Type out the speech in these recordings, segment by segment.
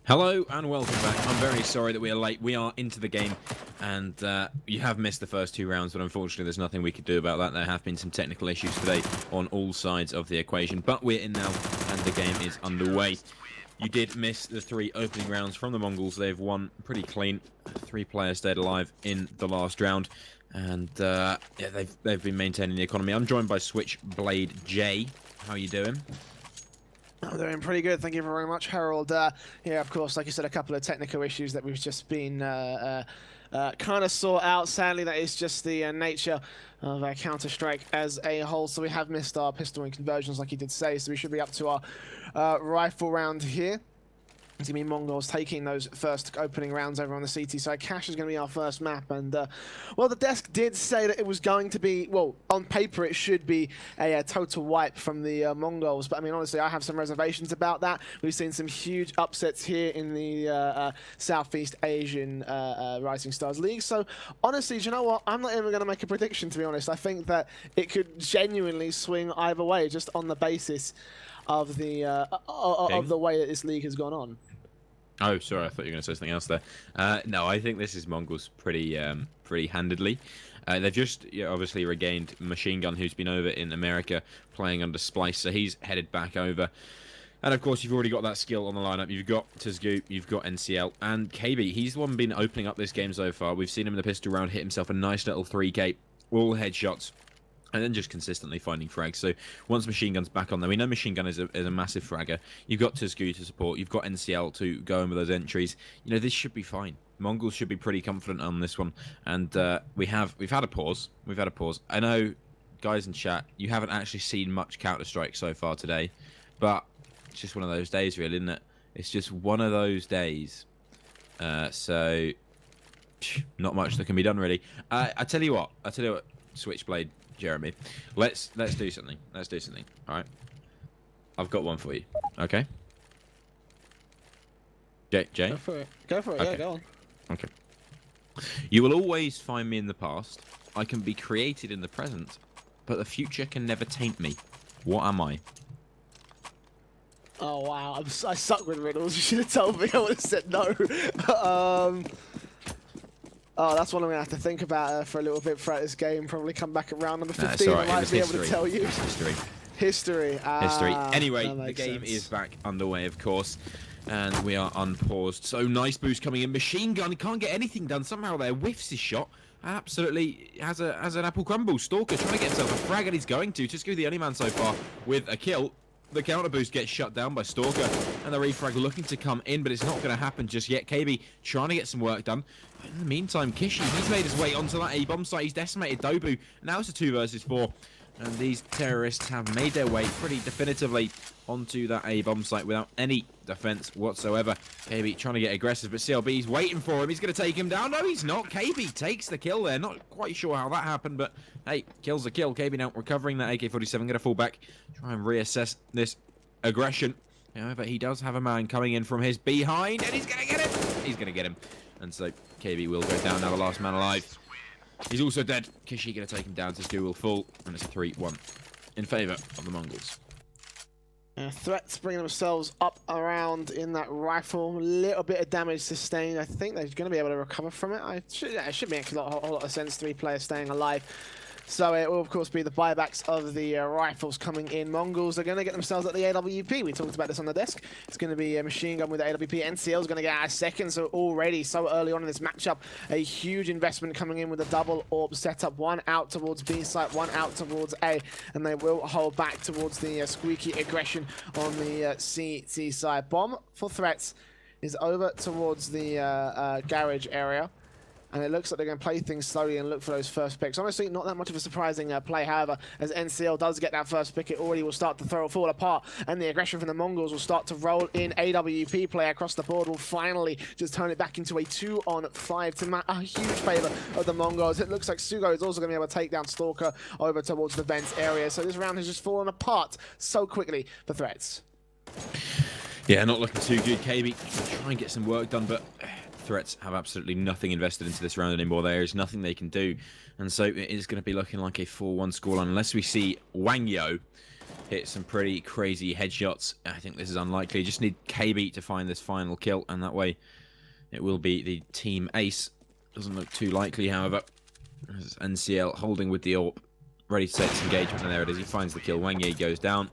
Hello and welcome back. I'm very sorry that we are late. We are into the game, and you have missed the first two rounds, but unfortunately there's nothing we could do about that. There have been some technical issues today on all sides of the equation, but we're in now, and the game is underway. You did miss the three opening rounds from the Mongols. They've won pretty clean. 3 players stayed alive in the last round, and yeah, they've been maintaining the economy. I'm joined by Switchblade J. How are you doing? I'm doing pretty good, thank you very much, Harold. Yeah, of course, like you said, a couple of technical issues that we've just been kind of sort out. Sadly, that is just the nature of Counter-Strike as a whole. So we have missed our pistol and conversions, like you did say. So we should be up to our rifle round here. It's going to be Mongols taking those first opening rounds over on the CT side. Cash is going to be our first map. And, well, the desk did say that it was going to be, well, on paper it should be a total wipe from the Mongols. But, I mean, honestly, I have some reservations about that. We've seen some huge upsets here in the Southeast Asian Rising Stars League. So, honestly, do you know what? I'm not even going to make a prediction, to be honest. I think that it could genuinely swing either way, just on the basis of the way that this league has gone on. Oh, sorry, I thought you were going to say something else there. No, I think this is Mongols pretty handedly. They've just obviously regained Machine Gun, who's been over in America playing under Splice, so he's headed back over. And of course, you've already got that skill on the lineup. You've got TheMongolZ, you've got NCL, and KB. He's the one been opening up this game so far. We've seen him in the pistol round hit himself a nice little 3K, all headshots. And then just consistently finding frags. So once Machine Gun's back on there, we know Machine Gun is a massive fragger. You've got TheMongolZ to support. You've got NCL to go in with those entries. You know, this should be fine. Mongols should be pretty confident on this one. And we've had a pause. We've had a pause. I know, guys in chat, you haven't actually seen much Counter-Strike so far today. But it's just one of those days, really, isn't it? It's just one of those days. So, not much that can be done, really. I tell you what, Switchblade Jeremy, let's do something. Let's do something. All right. I've got one for you. Okay. Jay. Go for it. Go for it. Okay. Yeah, go on. Okay. You will always find me in the past. I can be created in the present, but the future can never taint me. What am I? Oh wow, I suck with riddles. You should have told me. I would have said no. Oh, that's one I'm going to have to think about for a little bit throughout this game. Probably come back at round number 15. Right. I might be able to tell you. History. History. History. Anyway, the game sense. is back underway, of course. And we are unpaused. So nice boost coming in. Machine Gun can't get anything done. Somehow there whiffs his shot. Absolutely has an apple crumble. Stalker trying to get himself a frag, and he's going to. Just go the only man so far with a kill. The counter boost gets shut down by Stalker, and the refrag looking to come in, but it's not going to happen just yet. KB trying to get some work done. In the meantime, Kishi, he's made his way onto that A-bomb site. He's decimated Dobu. Now it's a 2 versus 4. And these terrorists have made their way pretty definitively onto that A-bomb site without any defense whatsoever. KB trying to get aggressive, but CLB's waiting for him. He's going to take him down. No, he's not. KB takes the kill there. Not quite sure how that happened, but hey, kill's a kill. KB now recovering that AK-47. Going to fall back, try and reassess this aggression. However, he does have a man coming in from his behind, and he's going to get him. He's going to get him. And so KB will go down now, the last man alive. He's also dead. Kishi going to take him down. TheMongolZ will fall, and it's a 3-1 in favour of the Mongols. Threats bringing themselves up around in that rifle. A little bit of damage sustained. I think they're going to be able to recover from it. It should make a whole lot of sense. 3 players staying alive. So it will, of course, be the buybacks of the rifles coming in. Mongols are going to get themselves at the AWP. We talked about this on the desk. It's going to be a Machine Gun with the AWP. NCL is going to get out a second. So already, so early on in this matchup, a huge investment coming in with a double orb setup. One out towards B site, one out towards A. And they will hold back towards the squeaky aggression on the CT side. Bomb for threats is over towards the garage area. And it looks like they're going to play things slowly and look for those first picks. Honestly, not that much of a surprising play. However, as NCL does get that first pick, it already will start to fall apart. And the aggression from the Mongols will start to roll in. AWP play across the board will finally just turn it back into a 2-on-5 to a huge favour of the Mongols. It looks like Sugo is also going to be able to take down Stalker over towards the vents area. So this round has just fallen apart so quickly for threats. Yeah, not looking too good. KB try and get some work done, but threats have absolutely nothing invested into this round anymore. There is nothing they can do, and so it is going to be looking like a 4-1 scoreline unless we see Wang Yo hit some pretty crazy headshots. I think this is unlikely. Just need KB to find this final kill, and that way it will be the team ace. Doesn't look too likely, however. As NCL holding with the AWP, ready to set its engagement, and there it is. He finds the kill. Wang Yi goes down,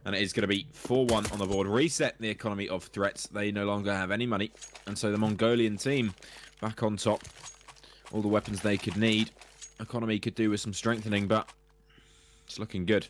and it is going to be 4-1 on the board. Reset the economy of threats. They no longer have any money, and so the Mongolian team back on top. All the weapons they could need. Economy could do with some strengthening, but it's looking good.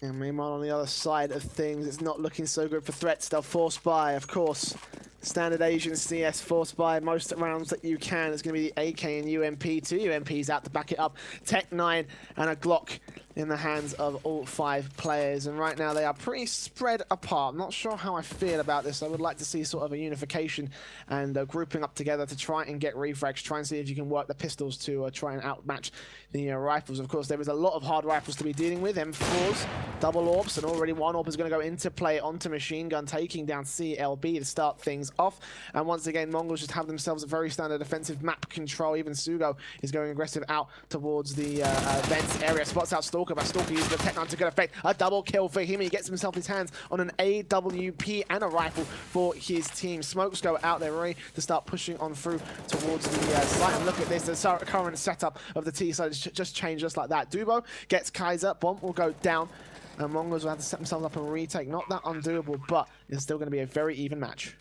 And meanwhile, on the other side of things, it's not looking so good for threats. They'll force buy, of course. Standard Asian CS force buy most rounds that you can. It's going to be the AK and UMP. 2 UMPs out to back it up. Tech 9 and a Glock in the hands of all 5 players. And right now they are pretty spread apart. I'm not sure how I feel about this. I would like to see sort of a unification and grouping up together to try and get refrags. Try and see if you can work the pistols to try and outmatch the rifles. Of course, there is a lot of hard rifles to be dealing with. M4s, double AWPs, and already one AWP is going to go into play onto Machine Gun, taking down CLB to start things off. And once again, Mongols just have themselves a very standard defensive map control. Even Sugo is going aggressive out towards the vents area. Spots out Stalker, but Stalker uses the Tech 9 to good effect. A double kill for him. He gets himself his hands on an AWP and a rifle for his team. Smokes go out there ready to start pushing on through towards the site. And look at this, the current setup of the T side has just changed just like that. Dubo gets Kaiser. Bomb will go down. And Mongols will have to set themselves up and retake. Not that undoable, but it's still going to be a very even match.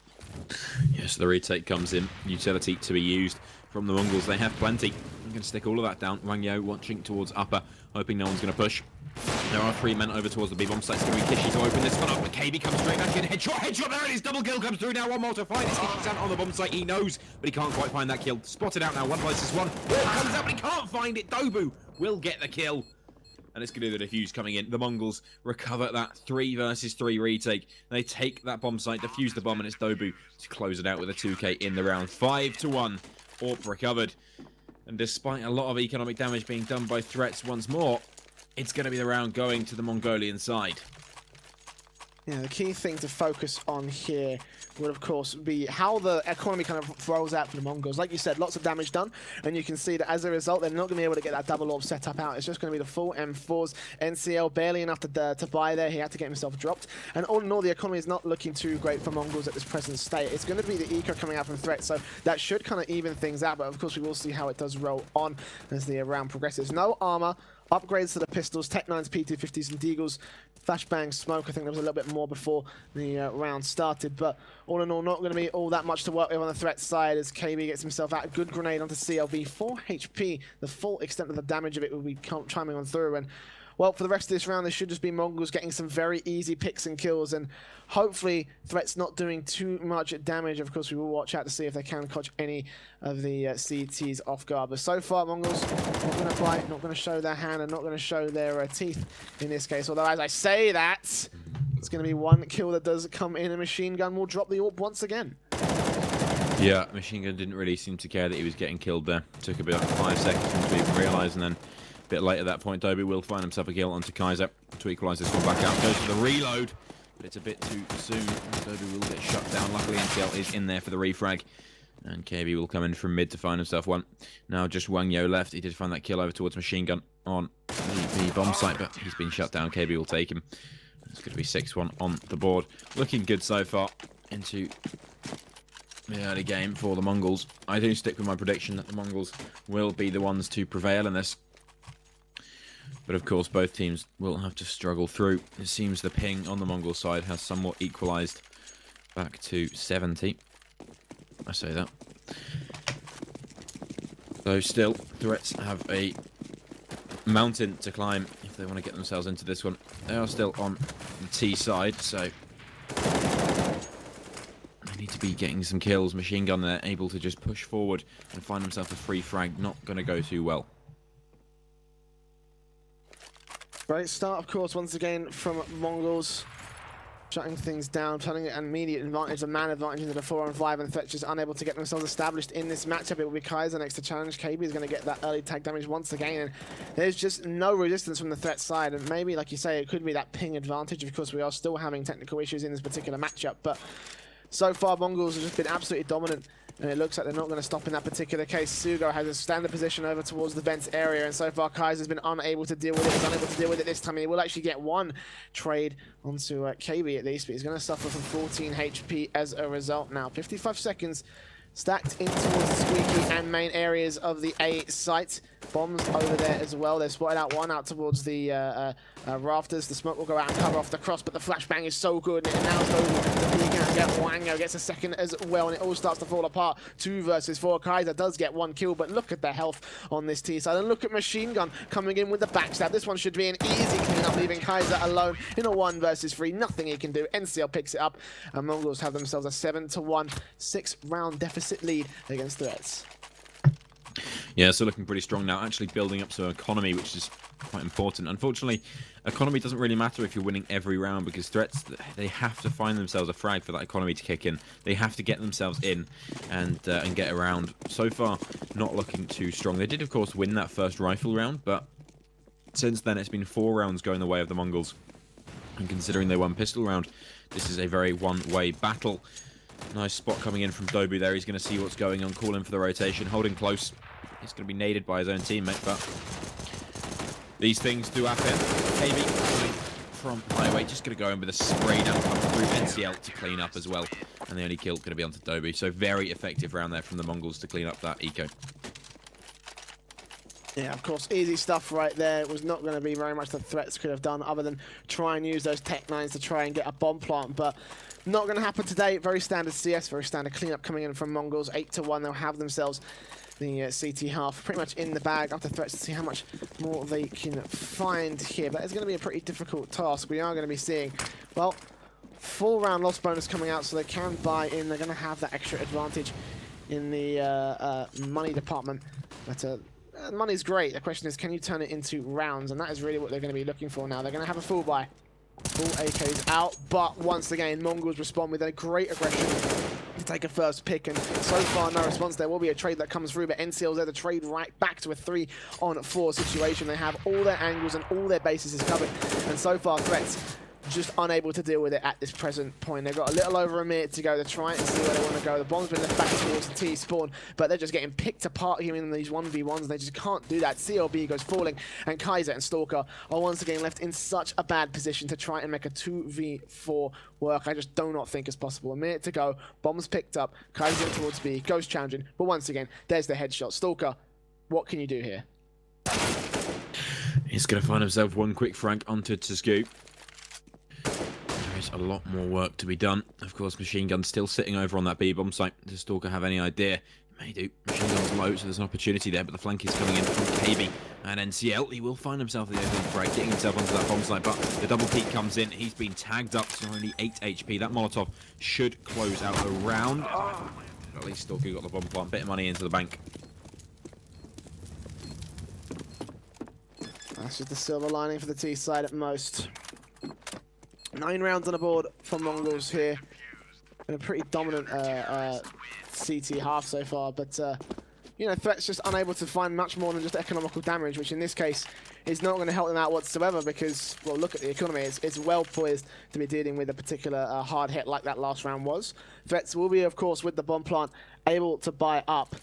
Yes, the retake comes in. Utility to be used from the Mongols. They have plenty. I'm going to stick all of that down. Wang Yo watching towards upper, hoping no one's going to push. There are 3 men over towards the B-bomb site. It's going to be Kishi to open this one up, but KB comes straight back in. Headshot, there it is. Double kill comes through now. One more to find. It's Kishi's on the bomb site. He knows, but he can't quite find that kill. Spotted out now. One versus one. Comes out, but he can't find it. Dobu will get the kill. And it's going to be the defuse coming in. The Mongols recover that 3 versus 3 retake. They take that bomb site, defuse the bomb, and it's Dobu to close it out with a 2K in the round. 5-1. AWP recovered. And despite a lot of economic damage being done by threats once more, it's going to be the round going to the Mongolian side. Yeah, the key thing to focus on here would, of course, be how the economy kind of rolls out for the Mongols. Like you said, lots of damage done, and you can see that as a result, they're not going to be able to get that double AWP setup out. It's just going to be the full M4s. NCL barely enough to buy there. He had to get himself dropped. And all in all, the economy is not looking too great for Mongols at this present state. It's going to be the eco coming out from threat, so that should kind of even things out. But of course, we will see how it does roll on as the round progresses. No armor. Upgrades to the pistols, Tech 9s, P250s, and Deagles. Flashbang, smoke, I think there was a little bit more before the round started. But all in all, not going to be all that much to work with on the threat side as KB gets himself out. A good grenade onto CLB, 4 HP. The full extent of the damage of it will be chiming on through. And well, for the rest of this round, there should just be Mongols getting some very easy picks and kills, and hopefully Threat's not doing too much damage. Of course, we will watch out to see if they can catch any of the CTs off guard. But so far, Mongols not going to bite, not going to show their hand, and not going to show their teeth in this case. Although, as I say that, it's going to be 1 kill that does come in, and Machine Gun will drop the AWP once again. Yeah, Machine Gun didn't really seem to care that he was getting killed there. Took about 5 seconds for him to even realise, and then a bit late at that point, Dobu will find himself a kill onto Kaiser to equalise this one back out. Goes for the reload, but it's a bit too soon. Dobu will get shut down. Luckily, NCL is in there for the refrag. And KB will come in from mid to find himself one. Now just Wang Yo left. He did find that kill over towards Machine Gun on the bomb site, but he's been shut down. KB will take him. It's going to be 6-1 on the board. Looking good so far into the early game for the Mongols. I do stick with my prediction that the Mongols will be the ones to prevail in this. But of course, both teams will have to struggle through. It seems the ping on the Mongol side has somewhat equalised back to 70. I say that. Though still, threats have a mountain to climb if they want to get themselves into this one. They are still on the T side, so they need to be getting some kills. Machine Gun there, able to just push forward and find himself a free frag. Not going to go too well. Great start, of course, once again from Mongols. Shutting things down, turning an immediate advantage, a man advantage into the 4-on-5, and Threat just unable to get themselves established in this matchup. It will be Kaiser next to challenge. KB is going to get that early tag damage once again, and there's just no resistance from the Threat side. And maybe, like you say, it could be that ping advantage. Of course, we are still having technical issues in this particular matchup, but so far, Mongols have just been absolutely dominant And it looks like they're not going to stop in that particular case. Sugo has a standard position over towards the vents area, and so far Kaiser's been unable to deal with it. He's unable to deal with it this time. He will actually get one trade onto KB at least, but he's going to suffer from 14 HP as a result now. 55 seconds stacked in towards the squeaky and main areas of the A site. Bombs over there as well. They've spotted out one out towards the rafters. The smoke will go out and cover off the cross, but the flashbang is so good. And it now goes to Vegan. Wango gets a second as well, and it all starts to fall apart. 2 versus 4. Kaiser does get 1 kill, but look at the health on this T side. And look at Machine Gun coming in with the backstab. This one should be an easy cleanup, leaving Kaiser alone in a 1 versus 3. Nothing he can do. NCL picks it up, and Mongols have themselves a 7-1 6-round deficit lead against Threats. Yeah, so looking pretty strong now, actually building up some economy, which is quite important. Unfortunately, economy doesn't really matter if you're winning every round, because Threats, they have to find themselves a frag for that economy to kick in. They have to get themselves in and get around. So far, not looking too strong. They did, of course, win that first rifle round, but since then it's been 4 rounds going the way of the Mongols. And considering they won pistol round, this is a very one-way battle. Nice spot coming in from Dobu there. He's going to see what's going on, call in for the rotation, holding close. He's going to be naded by his own teammate, but these things do happen. KB from Highway just going to go in with a spray down through NCL to clean up as well. And the only kill going to be onto Dobu. So very effective round there from the Mongols to clean up that eco. Yeah, of course, easy stuff right there. It was not going to be very much that Threats could have done other than try and use those Tech 9s to try and get a bomb plant, but not going to happen today. Very standard CS, very standard cleanup coming in from Mongols. 8-1, they'll have themselves the CT half pretty much in the bag after Threats to see how much more they can find here. But it's going to be a pretty difficult task. We are going to be seeing, well, 4-round loss bonus coming out, so they can buy in. They're going to have that extra advantage in the money department. But money's great. The question is, can you turn it into rounds? And that is really what they're going to be looking for now. They're going to have a full buy. Full AKs out, but once again, Mongols respond with a great aggression to take a first pick, and so far no response. There will be a trade that comes through, but NCL's there to trade right back to a 3-on-4 situation. They have all their angles and all their bases is covered, and so far Threats just unable to deal with it at this present point. They've got a little over a minute to go to try and see where they want to go. The bomb's been left back towards the T spawn, but they're just getting picked apart here in these 1v1s, and they just can't do that. CLB goes falling, and Kaiser and Stalker are once again left in such a bad position to try and make a 2v4 work. I just do not think it's possible. A minute to go, bomb's picked up, Kaiser's going towards B, Ghost challenging, but once again, there's the headshot. Stalker, what can you do here? He's going to find himself one quick frag onto Scoop. There's a lot more work to be done. Of course, Machine Gun's still sitting over on that B-bomb site. Does Stalker have any idea? May do. Machine Gun's low, so there's an opportunity there, but the flank is coming in from KB and NCL. He will find himself the open frag, getting himself onto that bomb site, but the double peak comes in. He's been tagged up to only 8 HP. That Molotov should close out the round. At least Stalker got the bomb plant, bit of money into the bank. That's just the silver lining for the T side at most. 9 rounds on the board for Mongols here. Been a pretty dominant CT half so far, but you know, Threats just unable to find much more than just economical damage, which in this case is not going to help them out whatsoever because, well, look at the economy. It's well poised to be dealing with a particular hard hit like that last round was. Threats will be, of course, with the bomb plant, able to buy up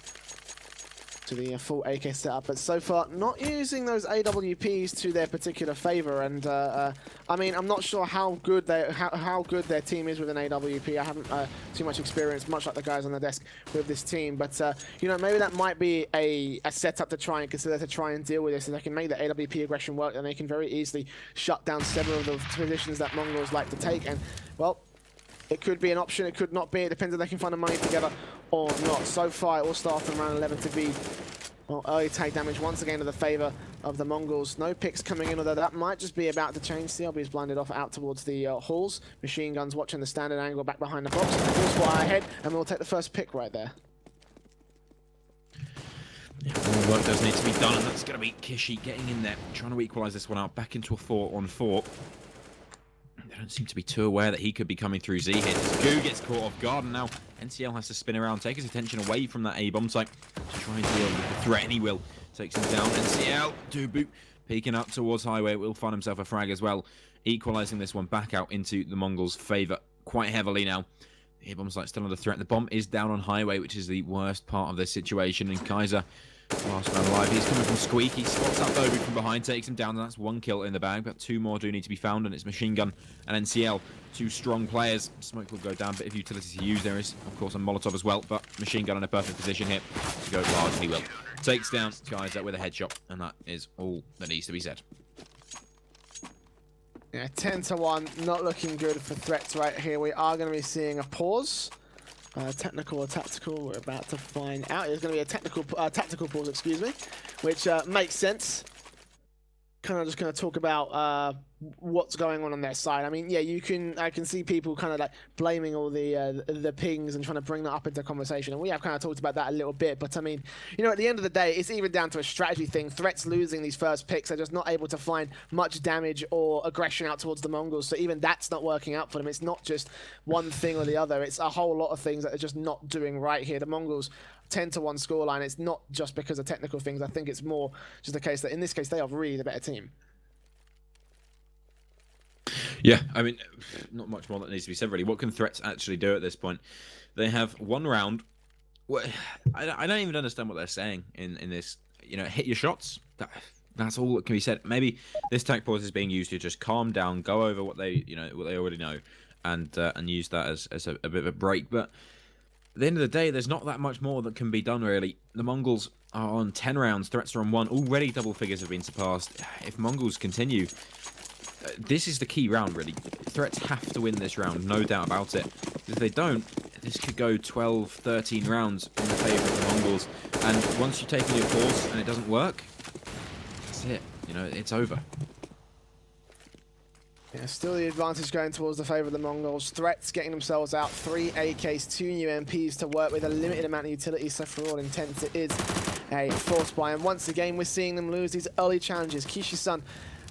to the full AK setup, but so far not using those AWPs to their particular favor. And I mean, I'm not sure how good how good their team is with an AWP. I haven't too much experience, much like the guys on the desk with this team. But you know, maybe that might be a setup to try and consider to try and deal with this. So they can make the AWP aggression work, and they can very easily shut down several of the positions that Mongols like to take. And well, it could be an option, it could not be. It depends if they can find the money together or not. So far, it will start from round 11 to be, well, early tag damage once again to the favor of the Mongols. No picks coming in, although that might just be about to change. CLB is blinded off out towards the halls. Machine Guns watching the standard angle back behind the box. Full spot ahead, and we'll take the first pick right there. Yeah, more work does need to be done, and that's going to be Kishi getting in there, trying to equalise this one out back into a 4-on-4. They don't seem to be too aware that he could be coming through Z here. Goo gets caught off guard, and now NCL has to spin around, take his attention away from that A-bomb site to try and deal with the threat, and he will. Takes him down. NCL, Dubu, peeking up towards Highway, will find himself a frag as well, equalising this one back out into the Mongols' favour quite heavily now. Here, bomb site still under threat. The bomb is down on highway, which is the worst part of this situation. And Kaiser, last man alive, he's coming from Squeak. He spots out Dobu from behind, takes him down, and that's 1 kill in the bag. But 2 more do need to be found, and it's Machine Gun and NCL. 2 strong players. Smoke will go down, bit of utility to use. There is, of course, a Molotov as well, but Machine Gun in a perfect position here to go large, and he will. Takes down Kaiser with a headshot, and that is all that needs to be said. Yeah, 10-1, not looking good for threats right here. We are going to be seeing a pause. Technical or tactical, we're about to find out. It's going to be a tactical pause, excuse me, which makes sense. Kind of just going to talk about what's going on their side. I mean, yeah, I can see people kind of like blaming all the pings and trying to bring that up into conversation, and we have kind of talked about that a little bit. But I mean, you know, at the end of the day, it's even down to a strategy thing. Threats losing these first picks, they're just not able to find much damage or aggression out towards the Mongols. So even that's not working out for them. It's not just one thing or the other. It's a whole lot of things that they're just not doing right here. The Mongols 10-1 scoreline. It's not just because of technical things. I think it's more just the case that in this case they are really the better team. Yeah, I mean, not much more that needs to be said, really. What can threats actually do at this point? They have 1 round. I don't even understand what they're saying in this. You know, hit your shots. That's all that can be said. Maybe this tech pause is being used to just calm down, go over what they already know, and use that as a bit of a break. But at the end of the day, there's not that much more that can be done, really. The Mongols are on 10 rounds. Threats are on 1. Already double figures have been surpassed. If Mongols continue, this is the key round, really. Threats have to win this round, no doubt about it. If they don't, this could go 12, 13 rounds in the favour of the Mongols. And once you take in your pause and it doesn't work, that's it. You know, it's over. Yeah, still the advantage going towards the favour of the Mongols. Threats getting themselves out. 3 AKs, 2 UMPs to work with, a limited amount of utility, so for all intents it is a force buy. And once again, we're seeing them lose these early challenges. Kishi-san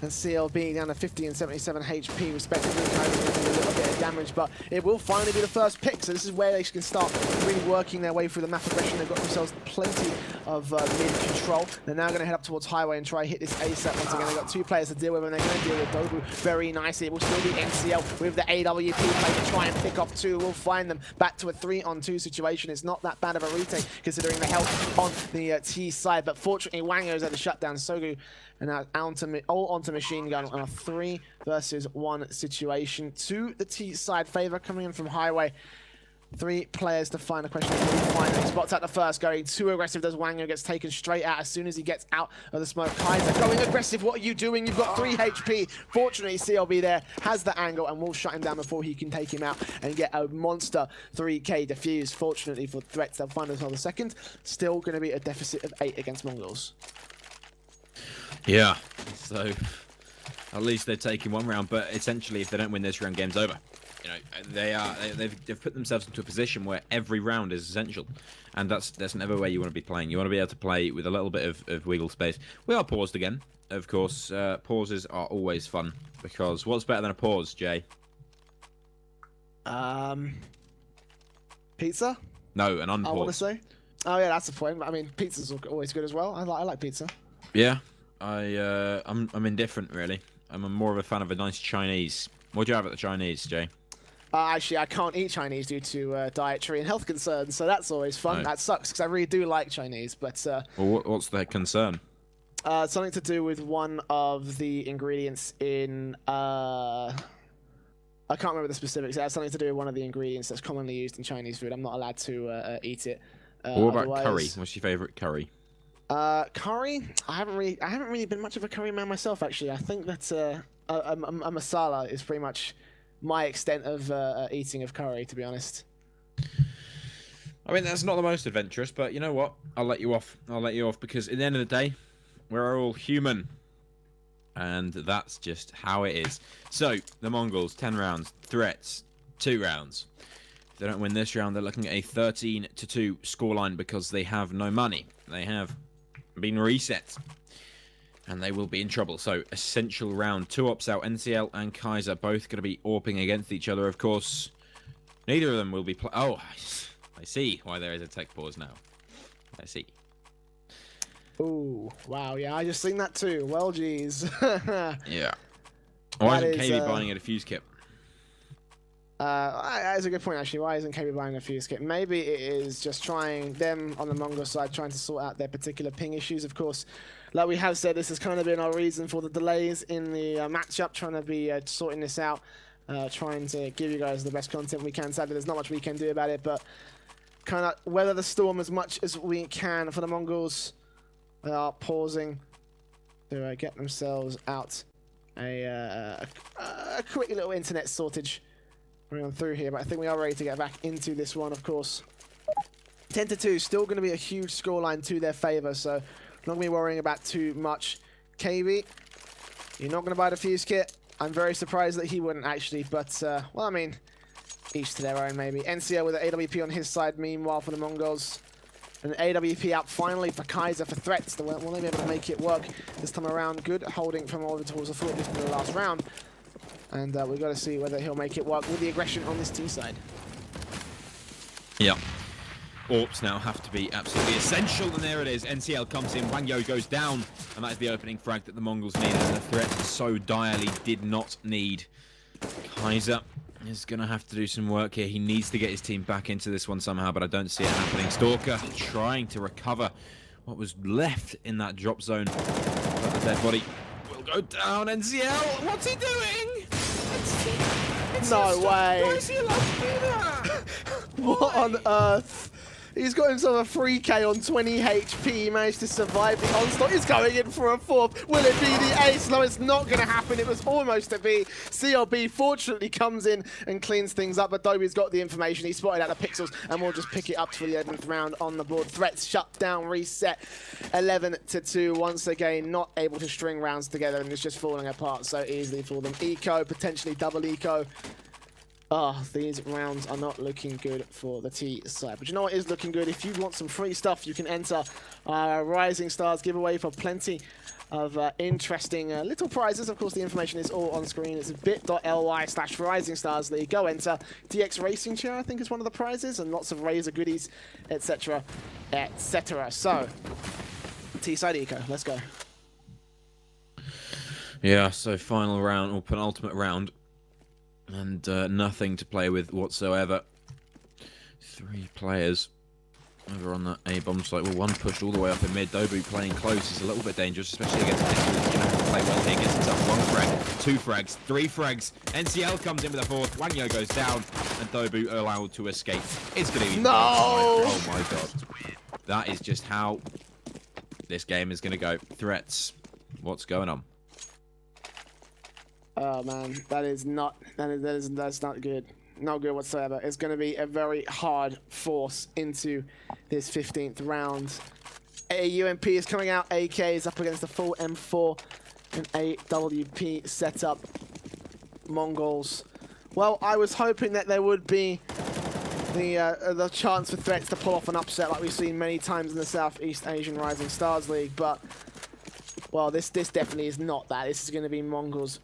and CLB down to 50 and 77 HP respectively, kind of doing a little bit of damage, but it will finally be the first pick, so this is where they can start really working their way through the map aggression. They've got themselves plenty of mid control. They're now going to head up towards highway and try and hit this ASAP once again. They've got 2 players to deal with, and they're going to deal with Dobu very nicely. It will still be NCL with the AWP play to try and pick off 2. We'll find them back to a 3-on-2 situation. It's not that bad of a retake considering the health on the T side, but fortunately Wango's at the shutdown. Sogu and now all onto Machine Gun on a 3 versus 1 situation to the T side favor, coming in from highway. 3 players to find a question. He spots out the first, going too aggressive. Does Wango, gets taken straight out as soon as he gets out of the smoke. Kaiser going aggressive. What are you doing? You've got 3 HP. Fortunately, CLB there has the angle and will shut him down before he can take him out and get a monster 3K defuse. Fortunately for threats, they'll find themselves a second. Still going to be a deficit of 8 against Mongols. Yeah, so at least they're taking 1 round, but essentially if they don't win this round, game's over. You know, they've put themselves into a position where every round is essential, and that's never where you want to be playing. You want to be able to play with a little bit of wiggle space. We are paused again, of course. Pauses are always fun, because what's better than a pause, Jay? Pizza? No, an unpause. I want to say. Oh yeah, that's the point. I mean, pizza's always good as well. I like pizza. Yeah, I'm indifferent, really. I'm more of a fan of a nice Chinese. What do you have at the Chinese, Jay? Actually, I can't eat Chinese due to dietary and health concerns, so that's always fun. No. That sucks, because I really do like Chinese, but... well, what's the concern? Something to do with one of the ingredients in... I can't remember the specifics. It has something to do with one of the ingredients that's commonly used in Chinese food. I'm not allowed to eat it. What about curry? What's your favourite curry? Curry? I haven't really been much of a curry man myself, actually. I think that a masala is pretty much my extent of eating of curry, to be honest. I mean, that's not the most adventurous, but you know what? I'll let you off. I'll let you off, because at the end of the day, we're all human. And that's just how it is. So, the Mongols, 10 rounds. Threats, 2 rounds. If they don't win this round, they're looking at a 13-2 scoreline, because they have no money. They have been reset. And they will be in trouble. So, essential round. 2 ops out. NCL and Kaiser both going to be AWPing against each other, of course. Neither of them will be... Oh, I see why there is a tech pause now. I see. Ooh, wow, yeah, I just seen that too. Well, geez. Yeah. Why isn't KB buying a defuse kit? That's a good point, actually. Why isn't KB buying a fuse kit? Maybe it is just trying them on the Mongol side, trying to sort out their particular ping issues. Of course, like we have said, this has kind of been our reason for the delays in the matchup, trying to be sorting this out, trying to give you guys the best content we can. Sadly, there's not much we can do about it, but kind of weather the storm as much as we can for the Mongols. They are pausing to get themselves out a quick little internet sortage on through here, but I think we are ready to get back into this one, of course. 10-2, still going to be a huge scoreline to their favor, so not going to be worrying about too much. KB, you're not going to buy the fuse kit. I'm very surprised that he wouldn't, actually, but, well, I mean, each to their own, maybe. NCL with an AWP on his side, meanwhile, for the Mongols. An AWP out finally for Kaiser for threats. Will they be able to make it work this time around? Good holding from Oliver towards the floor in the last round. And we've got to see whether he'll make it work with the aggression on this T side. Yeah. AWPs now have to be absolutely essential, and there it is. NCL comes in, Wang Yo goes down, and that is the opening frag that the Mongols need, as the threat so direly did not need. Kaiser is going to have to do some work here. He needs to get his team back into this one somehow, but I don't see it happening. Stalker trying to recover what was left in that drop zone. But the dead body will go down. NCL, what's he doing? No way. Why is he allowed to do that? What on earth? He's got himself a 3k on 20 HP. He managed to survive the onslaught. He's going in for a fourth. Will it be the ace? No, it's not going to happen. It was almost to be. CLB fortunately comes in and cleans things up. But Dobby's got the information. He spotted out the pixels, and we'll just pick it up for the 11th round on the board. Threats shut down, reset. 11-2. Once again, not able to string rounds together, and it's just falling apart so easily for them. Eco, potentially double eco. Oh, these rounds are not looking good for the T side. But you know what is looking good? If you want some free stuff, you can enter Rising Stars giveaway for plenty of interesting little prizes. Of course, the information is all on screen. It's bit.ly/Rising Stars League. Go enter. DX Racing Chair, I think, is one of the prizes, and lots of Razer goodies, etc., etc. So, T side eco, let's go. Yeah, so final round, or penultimate round. And nothing to play with whatsoever. 3 players over on that A-bomb site. Well, one pushed all the way up in mid. Dobu playing close is a little bit dangerous, especially against Pistol. He's going to have to play well here. Gets himself 1 frag, 2 frags, 3 frags. NCL comes in with a 4th. Wang Yo goes down, and Dobu allowed to escape. It's going to be... No! Oh my god. That is just how this game is going to go. Threats. What's going on? Oh man, that's not good. Not good whatsoever. It's going to be a very hard force into this 15th round. UMP is coming out. AK is up against the full M4 and AWP setup. Mongols. Well, I was hoping that there would be the chance for threats to pull off an upset like we've seen many times in the Southeast Asian Rising Stars League, but well, this definitely is not that. This is going to be Mongols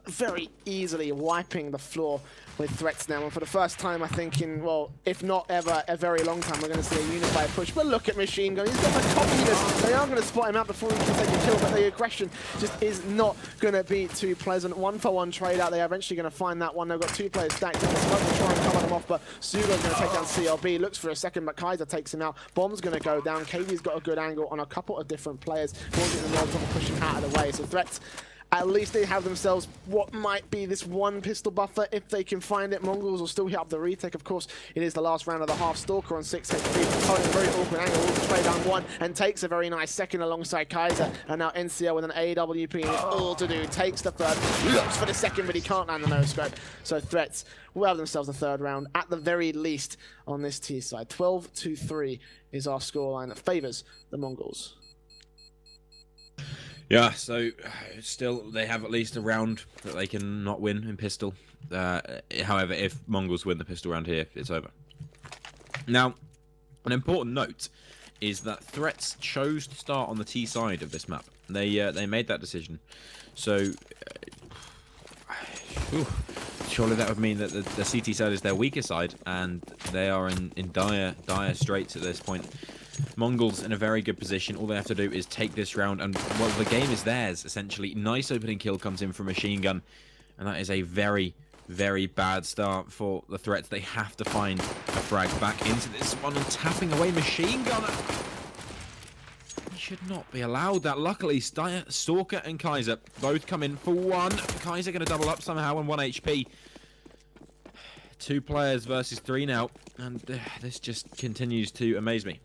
very easily wiping the floor with threats now, and for the first time I think in, well, if not ever, a very long time, we're going to see a unified push. But look at Machine Gun, he's got the cockiness. They are going to spot him out before he can take a kill, but the aggression just is not going to be too pleasant. 1-for-1 trade out. They are eventually going to find that one. They've got 2 players stacked in the smoke to try and cover them off, but Sugo's going to take down CLB. Looks for a second, but Kaiser takes him out. Bomb's going to go down. KV's got a good angle on a couple of different players. Launching the Molotov, pushing out of the way. So threats, at least they have themselves what might be this 1 pistol buffer if they can find it. Mongols will still hit up the retake. Of course, it is the last round of the half. Stalker on 6 HP, holding a very awkward angle, will trade down 1 and takes a very nice second alongside Kaiser. And now NCL with an AWP all to do. Takes the 3rd, looks for the 2nd, but he can't land the no-scope. So threats will have themselves a 3rd round at the very least on this T side. 12-3 is our scoreline that favours the Mongols. Yeah, so still they have at least a round that they can not win in pistol. However, if Mongols win the pistol round here, it's over. Now, an important note is that threats chose to start on the T side of this map. They made that decision. So, surely that would mean that the CT side is their weaker side, and they are in dire straits at this point. Mongols in a very good position. All they have to do is take this round, and well, the game is theirs essentially. Nice opening kill comes in from Machine Gun, and that is a very, very bad start for the Threats. They have to find a frag back into this one and tapping away Machine Gunner. He should not be allowed that. Luckily, Stalker and Kaiser both come in for one. Kaiser going to double up somehow on 1 HP. 2 players versus 3 now, and this just continues to amaze me.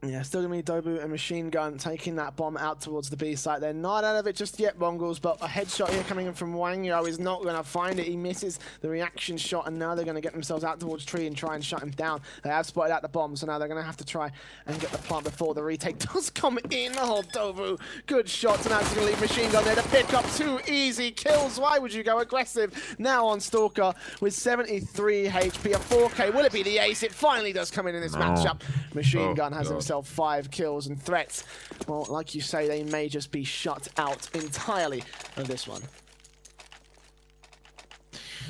Yeah, still gonna be Dobu and Machine Gun taking that bomb out towards the B site. They're not out of it just yet, Mongols, but a headshot here coming in from Wang Yo is not gonna find it. He misses the reaction shot, and now they're gonna get themselves out towards Tree and try and shut him down. They have spotted out the bomb, so now they're gonna have to try and get the plant before the retake does come in. Oh, Dobu, good shots, and now it's gonna leave Machine Gun there to pick up 2 easy kills. Why would you go aggressive now on Stalker with 73 HP, a 4K? Will it be the ace? It finally does come in this matchup. Machine Gun has himself 5 kills, and Threats, well, like you say, they may just be shut out entirely of this one.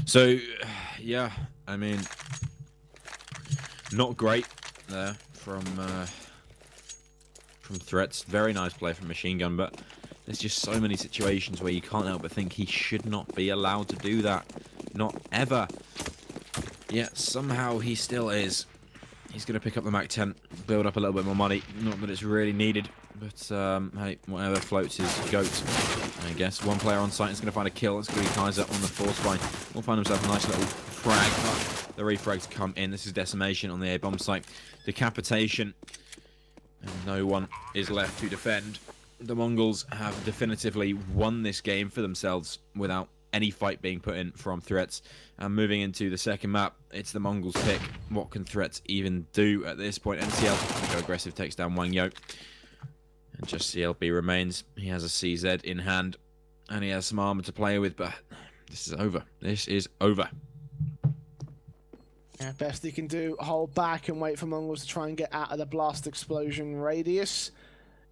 So, yeah, I mean, not great there from Threats. Very nice play from Machine Gun, but there's just so many situations where you can't help but think he should not be allowed to do that. Not ever. Yet somehow he still is. He's going to pick up the Mac 10, build up a little bit more money. Not that it's really needed, but hey, whatever floats his goat, I guess. 1 player on site is going to find a kill. It's going to be Kaiser on the force line. Will find himself a nice little frag. The refrags come in. This is Decimation on the A-bomb site. Decapitation. And no one is left to defend. The Mongols have definitively won this game for themselves without any fight being put in from Threats. And moving into the second map, it's the Mongols pick. What can Threats even do at this point? NCL, go aggressive, takes down Wang Yo. And just CLB remains. He has a CZ in hand, and he has some armor to play with, but this is over. This is over. Yeah, best he can do, hold back and wait for Mongols to try and get out of the blast explosion radius.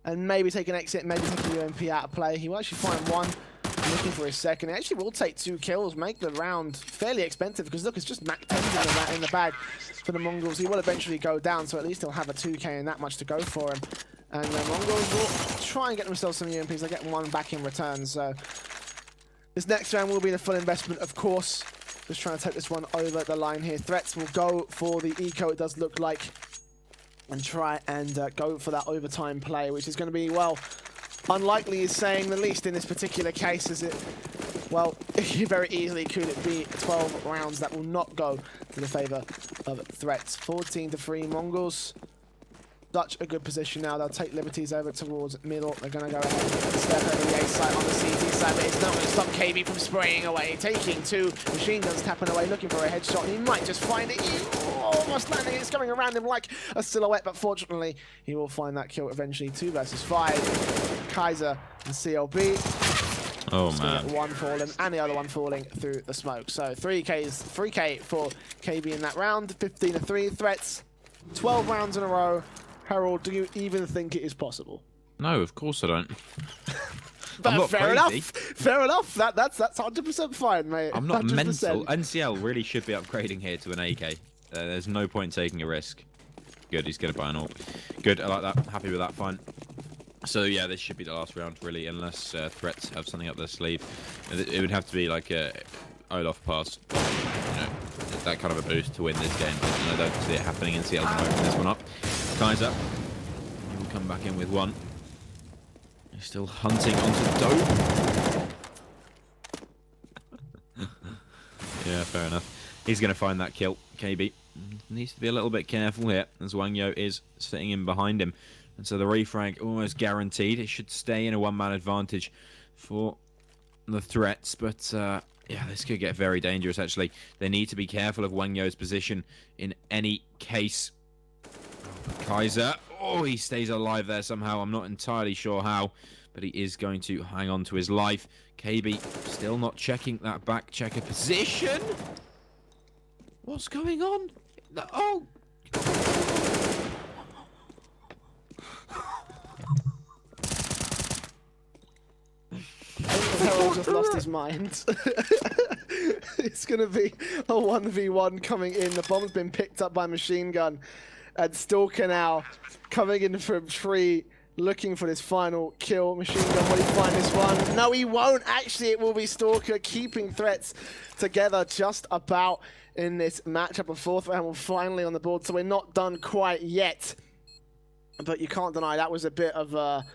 And maybe take an exit, maybe take a UMP out of play. He will actually find 1. Looking for his second. It actually will take 2 kills, make the round fairly expensive, because look, it's just Mac 10s in the bag for the Mongols. He will eventually go down, so at least he'll have a 2K and that much to go for him. And the Mongols will try and get themselves some UMPs. They get 1 back in return, so this next round will be the full investment, of course. Just trying to take this one over the line here. Threats will go for the eco, it does look like, and try and go for that overtime play, which is going to be, well, unlikely is saying the least in this particular case, as it, well, very easily could it be 12 rounds that will not go to the favour of Threats. 14-3 Mongols. Such a good position now. They'll take liberties over towards middle. They're going to go ahead and step over the A site on the CT side, but it's not going to stop KB from spraying away. Taking 2 machine guns, tapping away, looking for a headshot, and he might just find it. Almost landing. It's coming around him like a silhouette, but fortunately, he will find that kill eventually. 2 versus 5. Kaiser and CLB. Oh man. One falling and the other one falling through the smoke. So 3K for KB in that round. 15-3 Threats. 12 rounds in a row. Harold, do you even think it is possible? No, of course I don't. But I'm not fair crazy. enough. Fair enough. That's 100% fine, mate. I'm not 100%. mental. NCL really should be upgrading here to an AK. There's no point taking a risk. Good, he's going to buy an AWP. Good, I like that. Happy with that, fine. So yeah, this should be the last round, really, unless Threats have something up their sleeve. It would have to be like a Olaf pass, you know, that kind of a boost to win this game. But I don't see it happening. NCL can open this one up. Kaiser, he will come back in with 1. He's still hunting onto Dope. Yeah, fair enough. He's going to find that kill. KB needs to be a little bit careful here, as Wang Yo is sitting in behind him. And so the refrag almost guaranteed. It should stay in a 1-man advantage for the Threats. But yeah, this could get very dangerous, actually. They need to be careful of Wang Yo's position in any case. Kaiser. Oh, he stays alive there somehow. I'm not entirely sure how, but he is going to hang on to his life. KB still not checking that back checker position. What's going on? Oh! Harold just lost his mind. It's going to be a 1v1 coming in. The bomb's been picked up by Machine Gun. And Stalker now coming in from Tree, looking for this final kill. Machine Gun, will he find this one? No, he won't. Actually, it will be Stalker keeping threats together just about in this matchup. A fourth round will finally on the board, so we're not done quite yet. But you can't deny that was a bit of a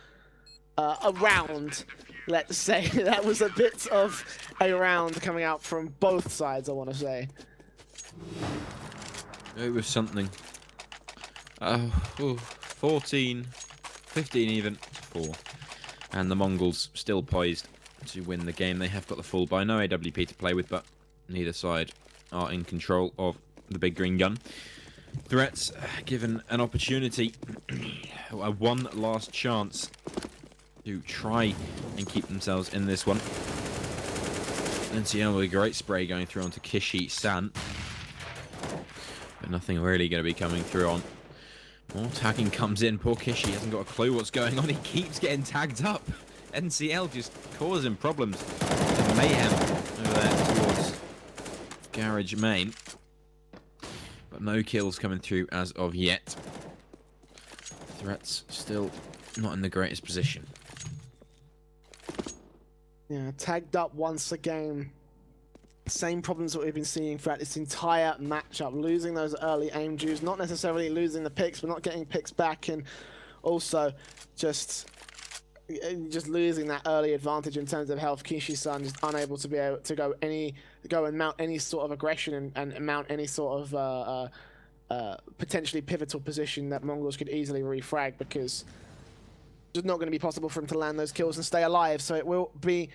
round, let's say. That was a bit of a round coming out from both sides, I want to say. It was something. 14, 15 even, 4. And the Mongols still poised to win the game. They have got the full buy. No AWP to play with, but neither side are in control of the big green gun. Threats given an opportunity, one last chance to try and keep themselves in this one. NCL with a great spray going through onto Kishi-san. But nothing really going to be coming through on. More tagging comes in. Poor Kishi hasn't got a clue what's going on. He keeps getting tagged up. NCL just causing problems. Mayhem over there towards Garage Main. But no kills coming through as of yet. Threats still not in the greatest position. Yeah, tagged up once again. Same problems that we've been seeing throughout this entire matchup. Losing those early aim juice, not necessarily losing the picks, but not getting picks back, and also just losing that early advantage in terms of health. Kishi-san is unable to be able to go and mount any sort of aggression and mount any sort of potentially pivotal position that Mongols could easily refrag, because it's not going to be possible for him to land those kills and stay alive. So it will be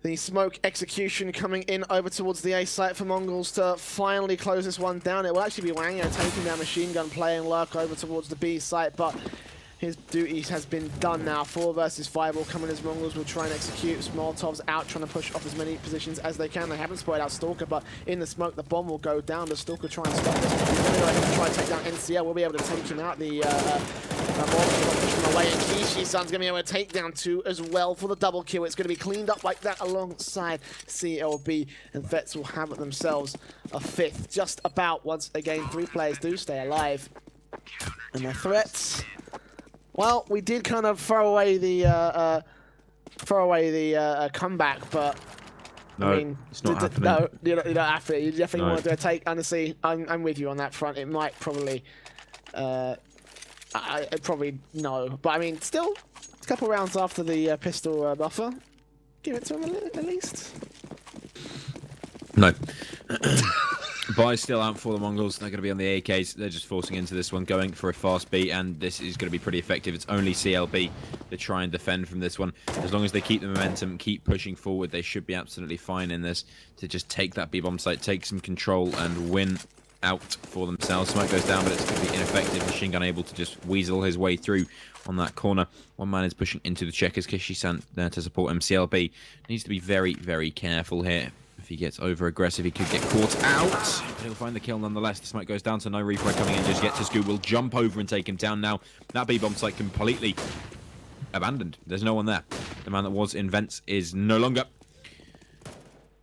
the smoke execution coming in over towards the A site for Mongols to finally close this one down. It will actually be Wangyo taking down Machine Gun, playing Lurk over towards the B site, but his duty has been done now. 4 versus 5 will come in as Mongols will try and execute. Molotovs out, trying to push off as many positions as they can. They haven't spotted out Stalker, but in the smoke, the bomb will go down. Does Stalker try and stop this? He's going to go ahead and try and take down NCL. We'll be able to take him out. The bomb will push him away, and Kishi-san's going to be able to take down 2 as well for the double kill. It's going to be cleaned up like that alongside CLB, and Vets will have themselves a 5th. Just about, once again, 3 players do stay alive. And their threats... Well, we did kind of throw away the comeback, but no, I mean, it's not happening. No, you don't have to. You definitely No. want to do a take. Honestly, I'm with you on that front. It might probably, I probably no, but I mean, still, a couple rounds after the pistol buffer, give it to him at least. No. Buy still out for the Mongols. They're going to be on the AKs. They're just forcing into this one, going for a fast beat, and this is going to be pretty effective. It's only CLB to try and defend from this one. As long as they keep the momentum, keep pushing forward, they should be absolutely fine in this to just take that B-bomb site, take some control, and win out for themselves. Smoke goes down, but it's going to be ineffective. Machine Gun able to just weasel his way through on that corner. One man is pushing into the checkers. Kishi-san there to support him. CLB needs to be very, very careful here. If he gets over-aggressive, he could get caught out. But he'll find the kill nonetheless. The smoke goes down, so no refrag coming in just yet. Tazku will jump over and take him down now. That B-bomb site completely abandoned. There's no one there. The man that was in vents is no longer.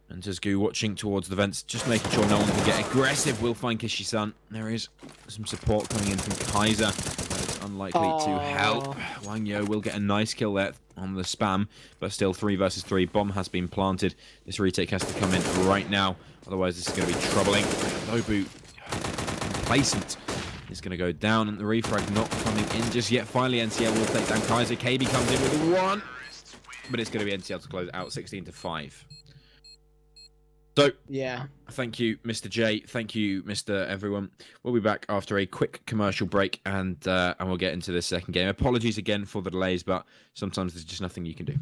And Tazku watching towards the vents, just making sure no one can get aggressive. Will find Kishi-san. There is some support coming in from Kaiser. But it's unlikely to help. Wangyo will get a nice kill there on the spam, but still 3 versus 3. Bomb has been planted. This retake has to come in right now, otherwise this is going to be troubling. Nobu complacent is going to go down, and the refrag not coming in just yet. Finally, NCL will take down Kaiser. KB comes in with 1, but it's going to be NCL to close it out 16-5. So, yeah. Thank you, Mr. J. Thank you, Mr. Everyone. We'll be back after a quick commercial break, and we'll get into the second game. Apologies again for the delays, but sometimes there's just nothing you can do.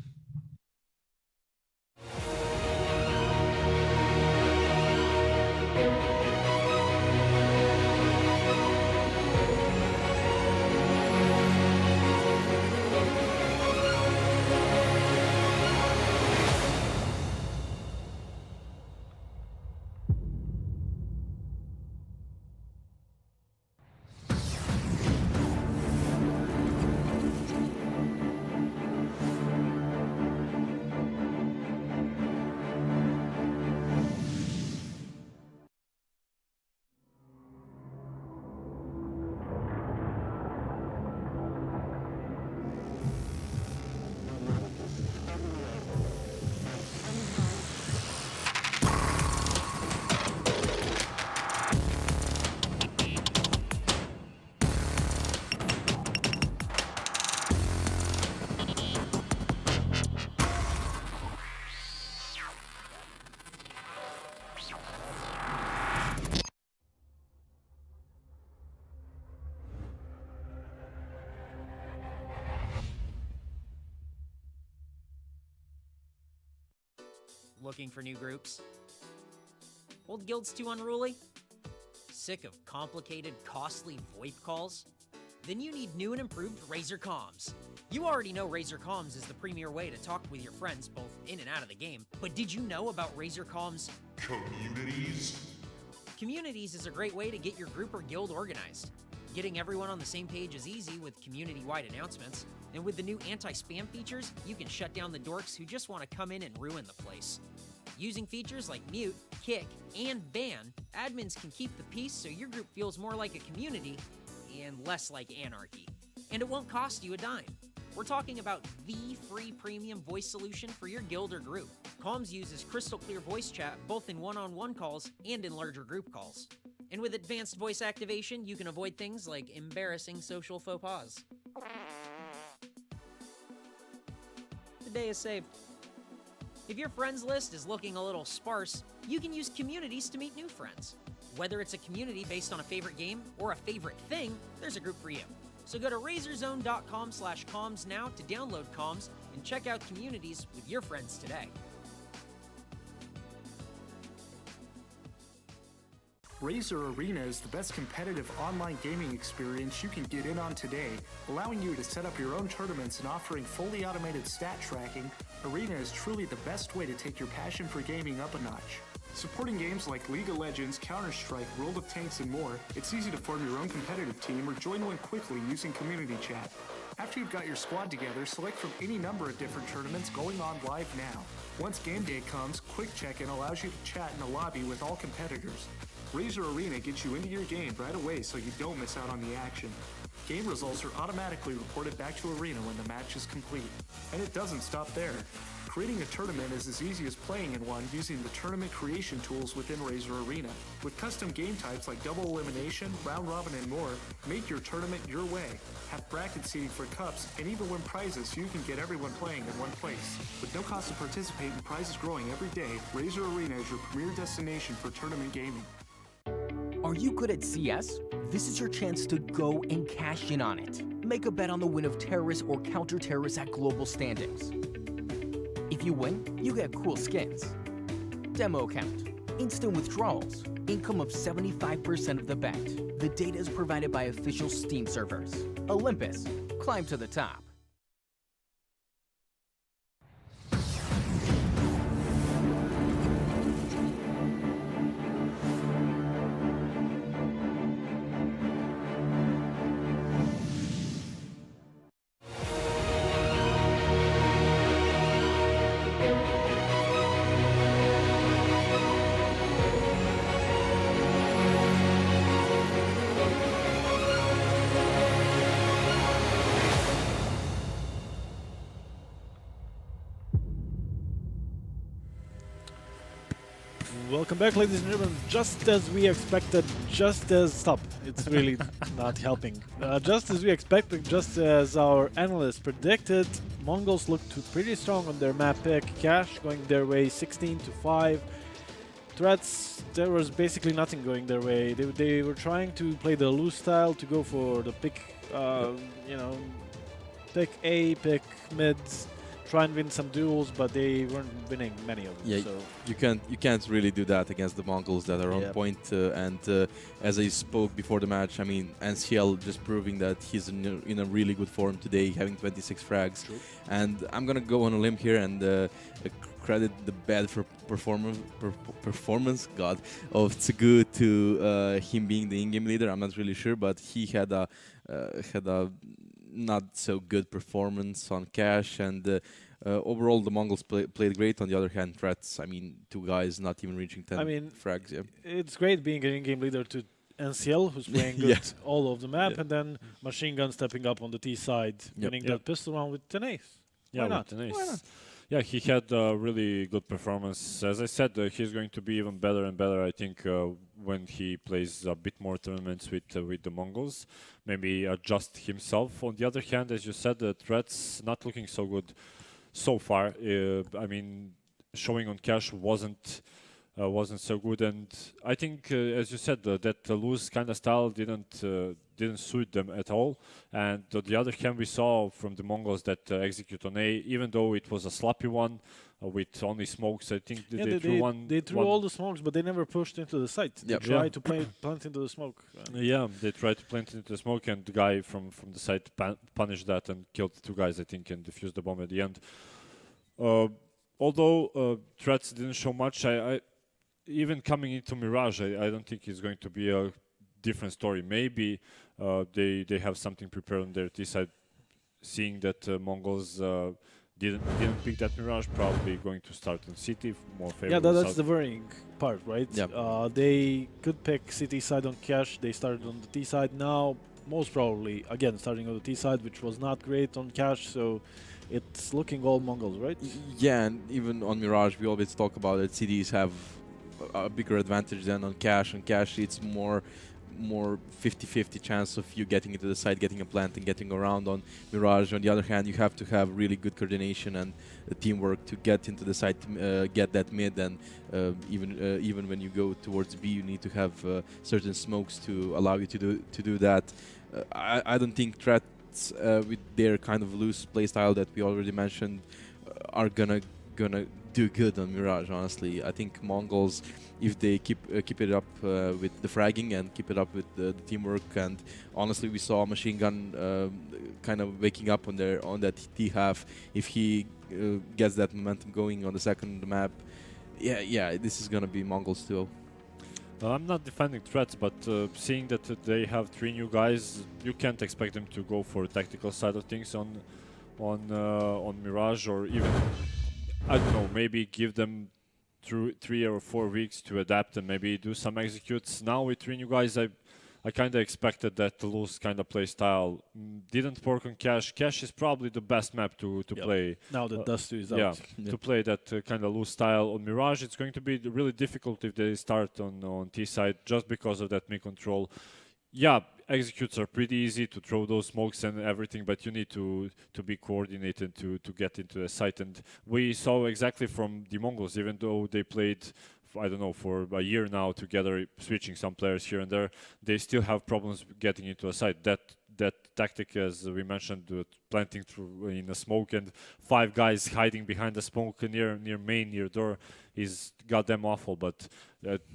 Looking for new groups? Old guilds too unruly? Sick of complicated, costly VoIP calls? Then you need new and improved Razer Comms. You already know Razer Comms is the premier way to talk with your friends both in and out of the game, but did you know about Razer Comms Communities? Communities is a great way to get your group or guild organized. Getting everyone on the same page is easy with community-wide announcements, and with the new anti-spam features, you can shut down the dorks who just want to come in and ruin the place. Using features like mute, kick, and ban, admins can keep the peace so your group feels more like a community and less like anarchy. And it won't cost you a dime. We're talking about the free premium voice solution for your guild or group. Comms uses crystal clear voice chat both in one-on-one calls and in larger group calls. And with advanced voice activation, you can avoid things like embarrassing social faux pas. The day is saved. If your friends list is looking a little sparse, you can use communities to meet new friends. Whether it's a community based on a favorite game or a favorite thing, there's a group for you. So go to razorzone.com/comms now to download comms and check out communities with your friends today. Razer Arena is the best competitive online gaming experience you can get in on today. Allowing you to set up your own tournaments and offering fully automated stat tracking, Arena is truly the best way to take your passion for gaming up a notch. Supporting games like League of Legends, Counter-Strike, World of Tanks, and more, it's easy to form your own competitive team or join one quickly using community chat. After you've got your squad together, select from any number of different tournaments going on live now. Once game day comes, Quick Check-in allows you to chat in a lobby with all competitors. Razer Arena gets you into your game right away so you don't miss out on the action. Game results are automatically reported back to Arena when the match is complete. And it doesn't stop there. Creating a tournament is as easy as playing in one using the tournament creation tools within Razer Arena. With custom game types like double elimination, round robin, and more, make your tournament your way. Have bracket seating for cups, and even win prizes so you can get everyone playing in one place. With no cost to participate and prizes growing every day, Razer Arena is your premier destination for tournament gaming. Are you good at CS? This is your chance to go and cash in on it. Make a bet on the win of terrorists or counter-terrorists at global standings. If you win, you get cool skins, demo account, instant withdrawals, income of 75% of the bet. The data is provided by official Steam servers. Olympus, climb to the top. Welcome back, ladies and gentlemen. Just as we expected, stop. It's really not helping. Just as we expected, just as our analysts predicted, Mongols looked pretty strong on their map pick. Cash going their way 16-5. Threats, there was basically nothing going their way. They were trying to play the loose style to go for the pick, pick A, pick mids, try and win some duels, but they weren't winning many of them. Yeah, so you can't really do that against the Mongols that are on point. As I spoke before the match, I mean, NCL just proving that he's in a really good form today, having 26 frags. True. And I'm gonna go on a limb here and credit the bad performance, God, of Tsugu to him being the in-game leader. I'm not really sure, but he had a not so good performance on Cash, and overall the Mongols played great. On the other hand, Threats, I mean, two guys not even reaching 10 frags. Yeah. It's great being an in-game leader to NCL, who's playing good all of the map, and then Machine Gun stepping up on the T side, winning that pistol round with 10 ace. Yeah, Why not? With 10 ace. Yeah, he had a really good performance. As I said, he's going to be even better and better, I think, when he plays a bit more tournaments with the Mongols. Maybe adjust himself. On the other hand, as you said, the Threats not looking so good so far. I mean, showing on Cash wasn't wasn't so good. And I think, as you said, that loose kind of style didn't suit them at all. And on the other hand, we saw from the Mongols that execute on A, even though it was a sloppy one with only smokes. I think they threw all the smokes, but they never pushed into the site. They tried to plant into the smoke. Yeah, they tried to plant into the smoke, and the guy from the site punished that and killed the 2 guys, I think, and defused the bomb at the end. Although Threats didn't show much, I even coming into Mirage, I don't think it's going to be a different story. Maybe they have something prepared on their T side, seeing that Mongols didn't pick that Mirage, probably going to start on City, more favorable. Yeah, that's the worrying part, right? Yeah. They could pick City side on cash. They started on the T side. Now, most probably, again, starting on the T side, which was not great on cash, so it's looking all Mongols, right? Yeah, and even on Mirage, we always talk about it. CDs have a bigger advantage than on cash. On cash, it's more 50-50 chance of you getting into the side, getting a plant, and getting around. On Mirage, on the other hand, you have to have really good coordination and teamwork to get into the side, get that mid, and even when you go towards B, you need to have certain smokes to allow you to do that. I don't think Threats with their kind of loose playstyle that we already mentioned are gonna do good on Mirage. Honestly, I think Mongols, if they keep it up with the fragging and keep it up with the teamwork, and honestly, we saw Machine Gun kind of waking up on that T half. If he gets that momentum going on the second map, yeah, this is gonna be Mongols too. I'm not defending Threats, but seeing that they have 3 new guys, you can't expect them to go for tactical side of things on Mirage, or even, I don't know, maybe give them 3 or 4 weeks to adapt and maybe do some executes. Now with 3 new guys, I kind of expected that the loose kind of play style didn't work on Cash. Cash is probably the best map to play. Now that Dust 2 is Yeah, out. to play that kind of loose style. On Mirage, it's going to be really difficult if they start on T side, just because of that mid control. Yeah, executes are pretty easy to throw those smokes and everything, but you need to be coordinated to get into the site. And we saw exactly from the Mongols, even though they played, I don't know, for a year now together, switching some players here and there, they still have problems getting into a site. That tactic, as we mentioned, planting through in a smoke and 5 guys hiding behind the smoke near door, is goddamn awful. But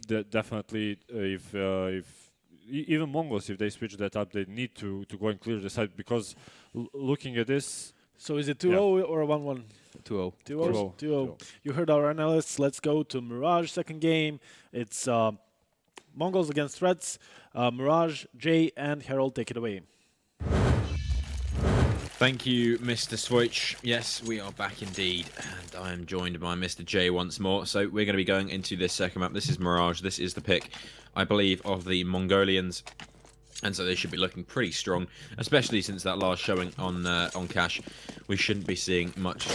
definitely, if even Mongols, if they switch that up, they need to go and clear the site, because looking at this... So is it 2-0 or a 1-1? 2-0. 2-0. You heard our analysts. Let's go to Mirage second game. It's Mongols against Threats. Mirage, Jay, and Harold, take it away. Thank you, Mr. Switch. Yes, we are back indeed, and I am joined by Mr. J once more. So we're going to be going into this second map. This is Mirage. This is the pick, I believe, of the Mongolians, and so they should be looking pretty strong, especially since that last showing on Cash. We shouldn't be seeing much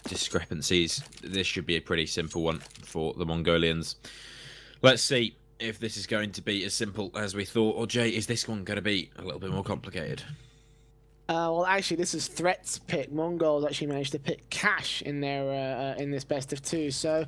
discrepancies. This should be a pretty simple one for the Mongolians. Let's see if this is going to be as simple as we thought, or Jay, is this one going to be a little bit more complicated? Well, actually, this is Threats pick. Mongols actually managed to pick Cash in their in this best of 2. So,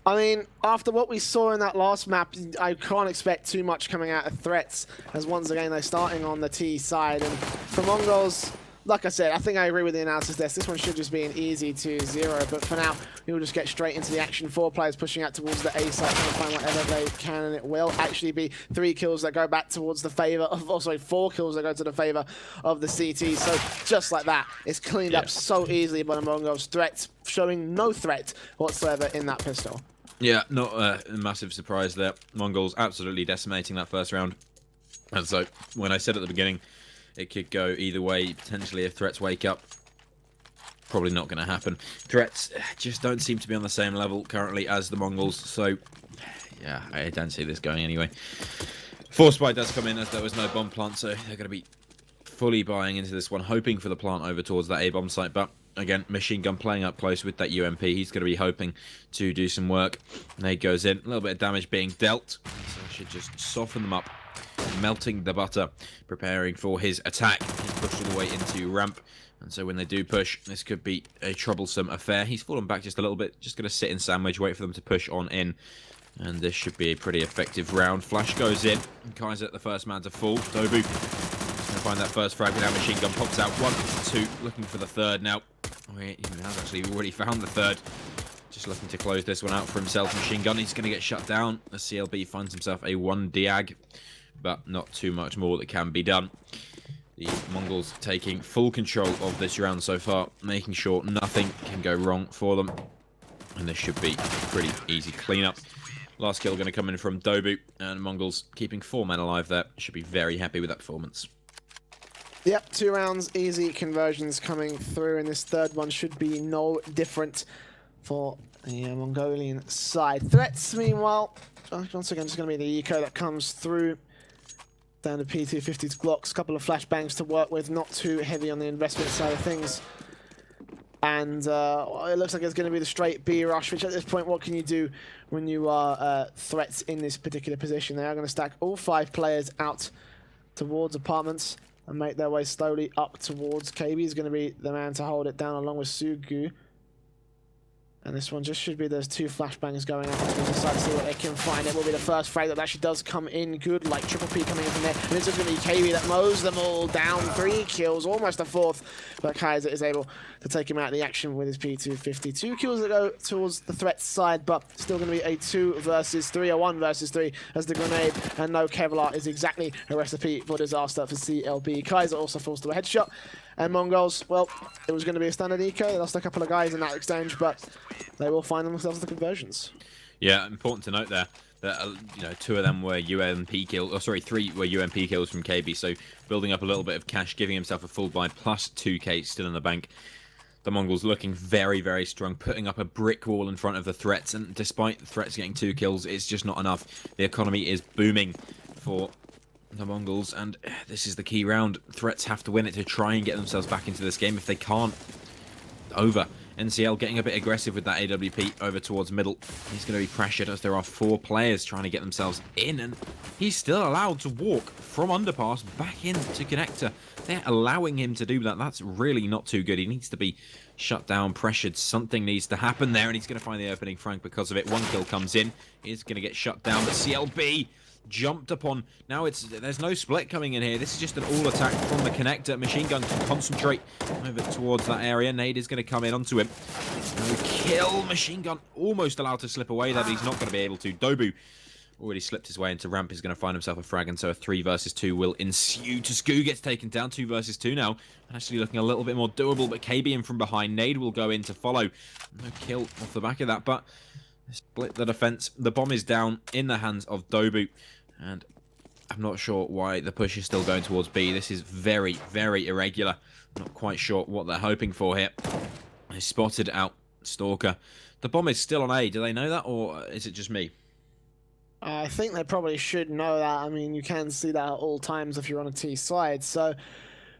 I mean, after what we saw in that last map, I can't expect too much coming out of Threats, as once again they're starting on the T side. And for Mongols, like I said, I think I agree with the analysis there. This one should just be an easy 2-0, but for now, we'll just get straight into the action. 4 players pushing out towards the A side, trying to find whatever they can, and it will actually be 3 kills that go back towards the favor of, oh, sorry, 4 kills that go to the favor of the CT. So just like that, it's cleaned up so easily by the Mongols. Threats showing no threat whatsoever in that pistol. Yeah, not a massive surprise there. Mongols absolutely decimating that first round. And so, when I said at the beginning, it could go either way, potentially if Threats wake up. Probably not going to happen. Threats just don't seem to be on the same level currently as the Mongols, so yeah, I don't see this going anyway. Force buy does come in as there was no bomb plant, so they're going to be fully buying into this one, hoping for the plant over towards that A-bomb site, but again, Machine Gun playing up close with that UMP. He's going to be hoping to do some work. Nade goes in, a little bit of damage being dealt, so I should just soften them up. Melting the butter, preparing for his attack. He's pushed all the way into ramp, and so when they do push, this could be a troublesome affair. He's fallen back just a little bit, just going to sit in sandwich, wait for them to push on in. And this should be a pretty effective round. Flash goes in. Kaiser, the first man to fall. Dobu going to find that first frag without machine gun. Pops out 1, 2. Looking for the third now. Oh, he has actually already found the third. Just looking to close this one out for himself. Machine gun, he's going to get shut down. The CLB finds himself a 1 diag. But not too much more that can be done. The Mongols taking full control of this round so far. Making sure nothing can go wrong for them. And this should be a pretty easy cleanup. Last kill going to come in from Dobu, and Mongols keeping 4 men alive there. Should be very happy with that performance. Yep, 2 rounds, easy conversions coming through, and this third one should be no different for the Mongolian side. Threats, meanwhile, once again, it's going to be the eco that comes through. Down to P250's Glocks, couple of flashbangs to work with, not too heavy on the investment side of things. And it looks like it's going to be the straight B rush, which at this point, what can you do when you are threats in this particular position? They are going to stack all 5 players out towards apartments and make their way slowly up towards KB. Is going to be the man to hold it down along with Sugu. And this one just should be those 2 flashbangs going out between the sides, see what they can find. It will be the first frag that actually does come in good, like Triple P coming in from there. And it's just going to be KB that mows them all down. 3 kills, almost a 4th. But Kaiser is able to take him out of the action with his P250. 2 kills that go towards the threat side, but still going to be a 2 versus 3, or 1 versus 3, as the grenade and no Kevlar is exactly a recipe for disaster for CLB. Kaiser also falls to a headshot. And Mongols, well, it was going to be a standard eco. They lost a couple of guys in that exchange, but they will find themselves the conversions. Yeah, important to note there that 2 of them were UMP kills. Oh, sorry, 3 were UMP kills from KB. So building up a little bit of cash, giving himself a full buy plus 2k still in the bank. The Mongols looking very, very strong, putting up a brick wall in front of the threats. And despite the threats getting 2 kills, it's just not enough. The economy is booming for the Mongols, and this is the key round. Threats have to win it to try and get themselves back into this game. If they can't, over. NCL getting a bit aggressive with that AWP over towards middle. He's going to be pressured as there are 4 players trying to get themselves in, and he's still allowed to walk from underpass back into connector. They're allowing him to do that. That's really not too good. He needs to be shut down, pressured. Something needs to happen there, and he's going to find the opening frank because of it. 1 kill comes in. He's going to get shut down, but CLB jumped upon. Now there's no split coming in here. This is just an all attack from the connector. Machine gun can concentrate over towards that area. Nade is going to come in onto him. No kill. Machine gun almost allowed to slip away there, but he's not going to be able to. Dobu already slipped his way into ramp. Is going to find himself a frag, and so a 3 versus 2 will ensue. Tuskoo gets taken down. 2 versus 2 now. Actually looking a little bit more doable, but KB in from behind. Nade will go in to follow. No kill off the back of that, but split the defense. The bomb is down in the hands of Dobu. And I'm not sure why the push is still going towards B. This is very, very irregular. Not quite sure what they're hoping for here. They spotted out Stalker. The bomb is still on A. Do they know that, or is it just me? I think they probably should know that. I mean, you can see that at all times if you're on a T side. So,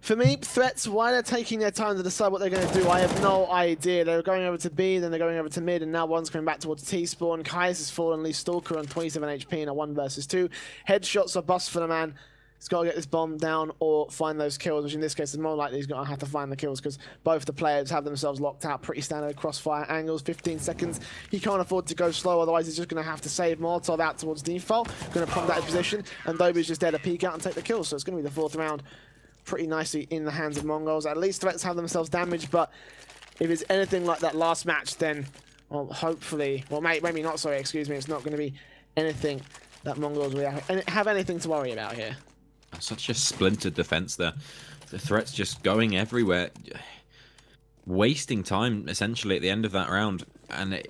for me, threats, why they're taking their time to decide what they're going to do, I have no idea. They're going over to B, then they're going over to mid, and now one's coming back towards T spawn. Kaiser's fallen, leaves Stalker on 27 HP in a 1 versus 2. Headshots are bust for the man. He's got to get this bomb down or find those kills, which in this case is more likely he's going to have to find the kills because both the players have themselves locked out. Pretty standard crossfire angles, 15 seconds. He can't afford to go slow, otherwise he's just going to have to save Molotov out towards default. Going to pump that position, and Dobu's just there to peek out and take the kill. So it's going to be the 4th round pretty nicely in the hands of Mongols. At least threats have themselves damaged, but if it's anything like that last match, then, well, hopefully, well, maybe not, sorry, excuse me, it's not going to be anything that Mongols will have anything to worry about here. Such a splintered defense there. The threats just going everywhere. Wasting time, essentially, at the end of that round, and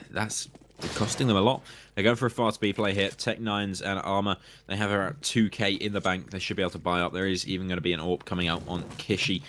that's costing them a lot. They're going for a fast B play here. Tech-9s and Armor. They have around 2k in the bank. They should be able to buy up. There is even going to be an AWP coming out on Kishi.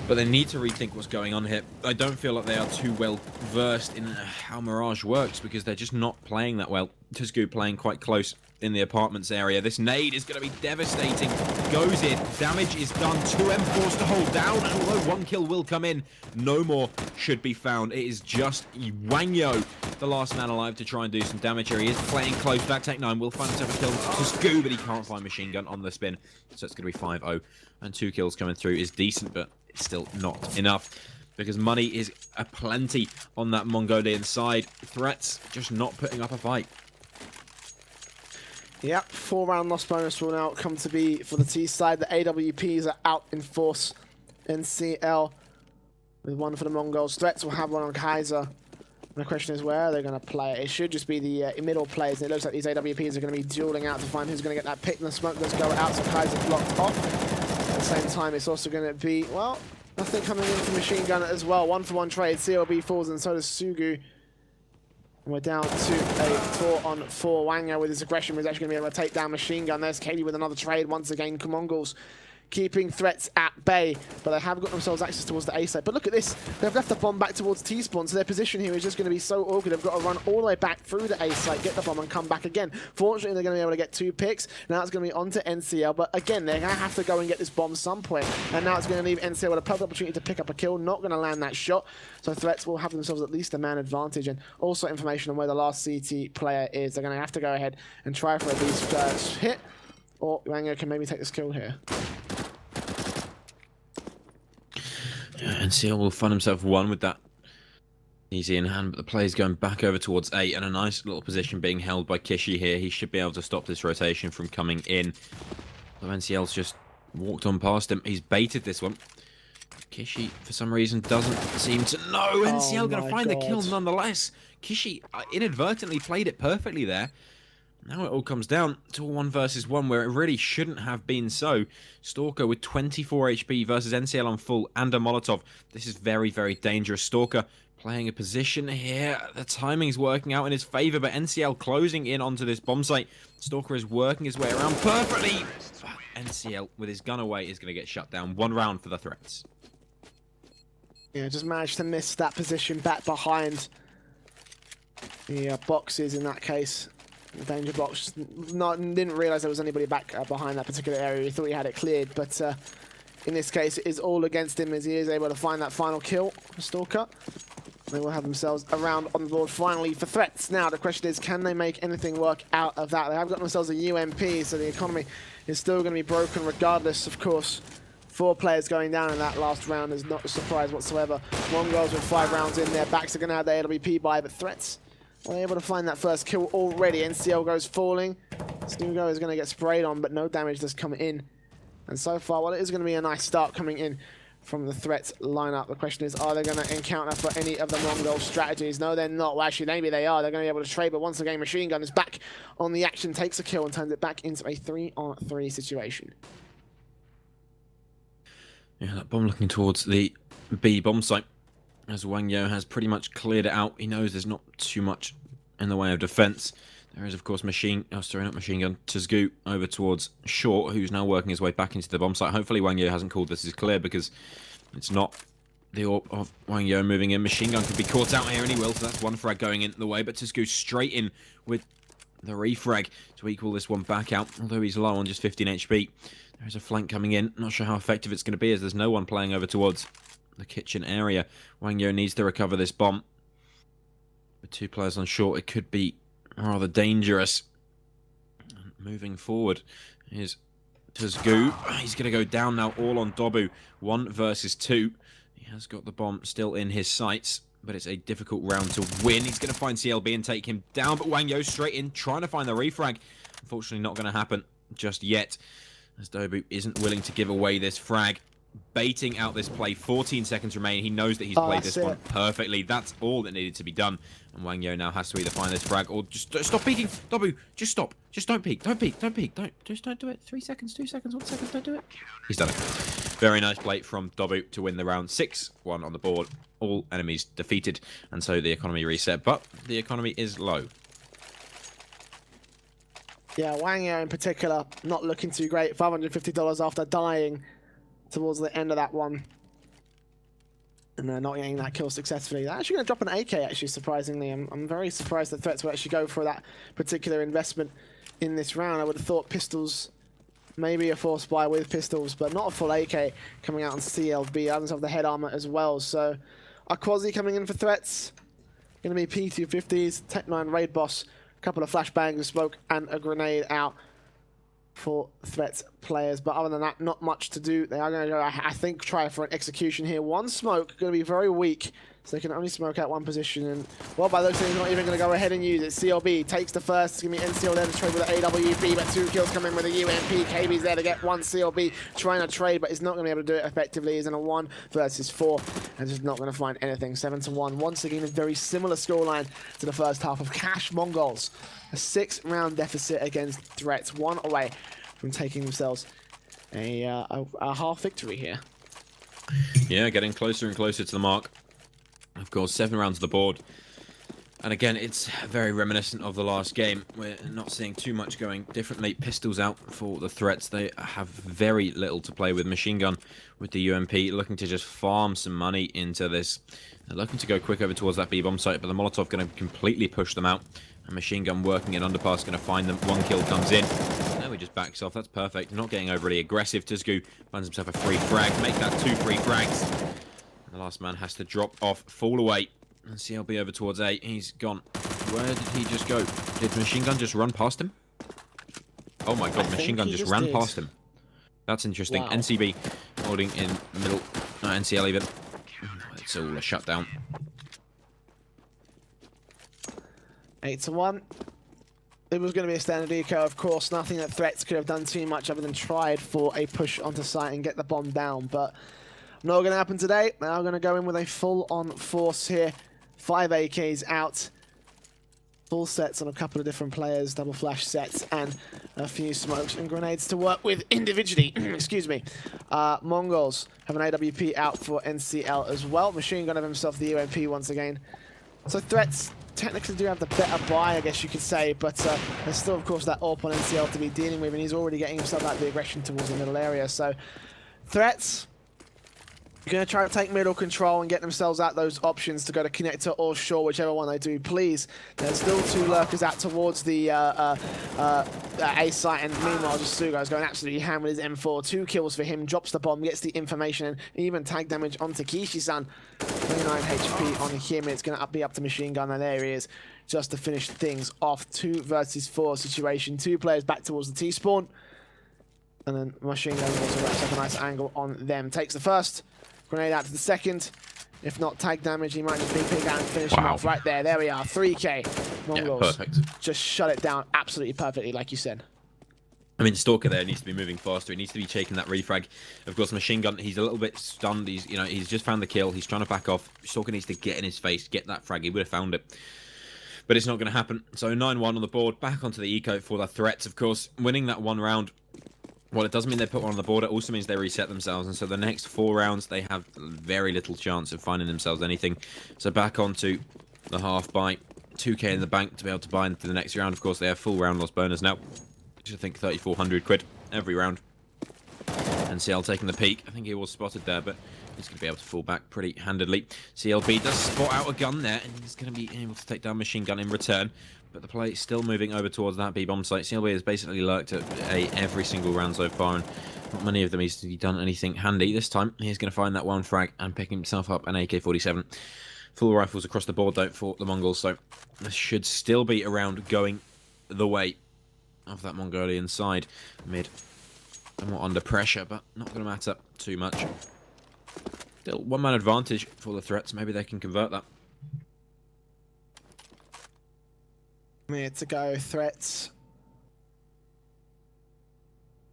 But they need to rethink what's going on here. I don't feel like they are too well versed in how Mirage works because they're just not playing that well. Tuskoo playing quite close in the apartments area. This nade is going to be devastating. Goes in. Damage is done. 2M forced to hold down. And although 1 kill will come in, no more should be found. It is just Wangyo, the last man alive, to try and do some damage here. He is playing close. That Tech-9 will find himself a kill. Tuskoo, but he can't find machine gun on the spin. So it's going to be 5-0. And 2 kills coming through is decent, but it's still not enough. Because money is aplenty on that Mongolian side. Threats just not putting up a fight. Yep, 4-round loss bonus will now come to be for the T side. The AWPs are out in force. NCL with one for the Mongols. Threats will have one on Kaiser. And the question is where they're going to play it. It should just be the middle players. It looks like these AWPs are going to be dueling out to find who's going to get that pick. And the smoke does go out, so Kaiser's blocked off. At the same time, it's also going to be, well, nothing coming in from Machine Gun as well. 1-for-1 trade. CLB falls and so does Sugu. And we're down to a 4-on-4. Wango with his aggression is actually going to be able to take down Machine Gun. There's Katie with another trade. Once again, TheMongolZ keeping threats at bay, but they have got themselves access towards the A side. But look at this, they've left the bomb back towards T-spawn, so their position here is just going to be so awkward. They've got to run all the way back through the A side, get the bomb and come back again. Fortunately, they're going to be able to get 2 picks. Now it's going to be onto NCL, but again, they're going to have to go and get this bomb some point. And now it's going to leave NCL with a perfect opportunity to pick up a kill, not going to land that shot. So threats will have themselves at least a man advantage, and also information on where the last CT player is. They're going to have to go ahead and try for at least hit, or Wango can maybe take this kill here. NCL will find himself one with that easy in hand, but the play's going back over towards 8, and a nice little position being held by Kishi here. He should be able to stop this rotation from coming in. So NCL's just walked on past him. He's baited this one. Kishi, for some reason, doesn't seem to know. NCL going to find the kill nonetheless. Kishi inadvertently played it perfectly there. Now it all comes down to a 1 versus 1 where it really shouldn't have been so. Stalker with 24 HP versus NCL on full and a Molotov. This is very, very dangerous. Stalker playing a position here. The timing's working out in his favor, but NCL closing in onto this bomb site. Stalker is working his way around perfectly. But NCL, with his gun away, is going to get shut down. 1 round for the threats. Yeah, just managed to miss that position back behind the boxes in that case. The danger box, didn't realise there was anybody back behind that particular area. He thought he had it cleared, but in this case, it is all against him as he is able to find that final kill for Stalker. They will have themselves a round on the board finally for threats. Now, the question is, can they make anything work out of that? They have got themselves a UMP, so the economy is still going to be broken regardless, of course. 4 players going down in that last round is not a surprise whatsoever. Mongols with 5 rounds in their backs are going to have the AWP by, but threats are able to find that first kill already. NCL goes falling. Stugo is going to get sprayed on, but no damage does come in. And so far, well, it is going to be a nice start coming in from the threats lineup. The question is, are they going to encounter for any of the Mongol strategies? No, they're not. Well, actually, maybe they are. They're going to be able to trade, but once again, Machine Gun is back on the action, takes a kill and turns it back into a 3-on-3 situation. Yeah, that bomb looking towards the B bomb site. As Wango has pretty much cleared it out. He knows there's not too much in the way of defense. There is, of course, Machine Gun, TheZongoo over towards Short, who's now working his way back into the bomb site. Hopefully Wango hasn't called this as clear, because it's not the orb of Wango moving in. Machine Gun could be caught out here, and he will, so that's 1 frag going in the way, but TheZongoo straight in with the refrag to equal this one back out, although he's low on just 15 HP. There's a flank coming in. Not sure how effective it's going to be, as there's no one playing over towards the kitchen area. Wango needs to recover this bomb. With 2 players on Short, it could be rather dangerous. And moving forward is TheZongoo. He's going to go down now, all on Dobu. 1 versus 2. He has got the bomb still in his sights, but it's a difficult round to win. He's going to find CLB and take him down, but Wango straight in, trying to find the refrag. Unfortunately, not going to happen just yet, as Dobu isn't willing to give away this frag. Baiting out this play. 14 seconds remain. He knows that he's played this one perfectly. That's all that needed to be done. And Wango now has to either find this frag or just stop peeking. Dobu, just stop. Just don't peek. Don't peek. Don't peek. Just don't do it. 3 seconds, 2 seconds, 1 second. Don't do it. He's done it. Very nice play from Dobu to win the round. 6-1 on the board. All enemies defeated. And so the economy reset. But the economy is low. Yeah, Wango in particular, not looking too great. $550 after dying towards the end of that one. And they're not getting that kill successfully. They're actually going to drop an AK, actually, surprisingly. I'm very surprised that threats will actually go for that particular investment in this round. I would have thought pistols, maybe a force buy with pistols, but not a full AK coming out on CLB. Others have the head armor as well. So, Aquazi coming in for threats. Going to be P250s, Tech 9 Raid Boss, a couple of flashbangs, a smoke, and a grenade out for threats players. But other than that, not much to do. They are going to go, I think, try for an execution here. 1 smoke, going to be very weak. So they can only smoke out one position. And, well, by looks, he's not even going to go ahead and use it. CLB takes the first. It's going to be NCL there to trade with the AWP, but 2 kills come in with a UMP. KB's there to get 1 CLB, trying to trade, but he's not going to be able to do it effectively. He's in a 1 versus 4, and just not going to find anything. 7-1. Once again, a very similar scoreline to the first half of Cash Mongols. A 6-round deficit against Threats, 1 away from taking themselves a half victory here. Yeah, getting closer and closer to the mark. Of course, 7 rounds on the board. And again, it's very reminiscent of the last game. We're not seeing too much going differently. Pistols out for the Threats. They have very little to play with. Machine Gun with the UMP, looking to just farm some money into this. They're looking to go quick over towards that B-bomb site, but the Molotov going to completely push them out. And Machine Gun working in underpass, going to find them. 1 kill comes in. Now he just backs off. That's perfect. Not getting overly aggressive. Tuzgu finds himself a free frag. Make that 2 free frags. The last man has to drop off, fall away. And CLB over towards A. He's gone. Where did he just go? Did Machine Gun just run past him? Oh my god, Machine Gun just ran past him. That's interesting. Wow. NCB holding in the middle. NCL even. It's all a shutdown. 8-1. It was going to be a standard eco, of course. Nothing that Threats could have done too much other than tried for a push onto site and get the bomb down. But not going to happen today. They are going to go in with a full-on force here. 5 AKs out. Full sets on a couple of different players. Double flash sets and a few smokes and grenades to work with individually. Excuse me. Mongols have an AWP out for NCL as well. Machine Gun of himself the UMP once again. So Threats technically do have the better buy, I guess you could say, but there's still, of course, that AWP on NCL to be dealing with, and he's already getting himself out of the aggression towards the middle area. So Threats going to try to take middle control and get themselves out those options to go to connector or shore, whichever one they do, please. There's still 2 lurkers out towards the A site, and meanwhile, just Sugo's going absolutely ham with his M4. 2 kills for him, drops the bomb, gets the information, and even tag damage onto Kishi-san. 29 HP on him. It's going to be up to Machine Gun, and there he is, just to finish things off. 2 versus 4 situation. 2 players back towards the T-spawn, and then Machine Gun also wraps up a nice angle on them. Takes the first. Grenade out to the second. If not tag damage, he might just be pick out and finish him off right there. There we are, 3K. Mongols perfect. just shut it down absolutely perfectly, like you said. I mean, Stalker there needs to be moving faster. He needs to be taking that refrag. Of course, Machine Gun, he's a little bit stunned. He's just found the kill. He's trying to back off. Stalker needs to get in his face, get that frag. He would have found it. But it's not going to happen. So 9-1 on the board. Back onto the eco for the Threats, of course. Winning that 1 round. Well, it doesn't mean they put 1 on the board. It also means they reset themselves. And so the next 4 rounds, they have very little chance of finding themselves anything. So back onto the half buy. 2K in the bank to be able to buy into the next round. Of course, they have full round loss bonus now. I think 3,400 quid every round. And CL taking the peak. I think he was spotted there, but he's going to be able to fall back pretty handedly. CLB does spot out a gun there, and he's going to be able to take down Machine Gun in return. But the play is still moving over towards that B-bomb site. CLB has basically lurked at A every single round so far, and not many of them he's done anything handy. This time, he's going to find that 1 frag and pick himself up an AK-47. Full rifles across the board, though, for the Mongols, so this should still be around going the way of that Mongolian side. Mid, somewhat under pressure, but not going to matter too much. Still 1-man advantage for the Threats. Maybe they can convert that. Minute to go, Threats.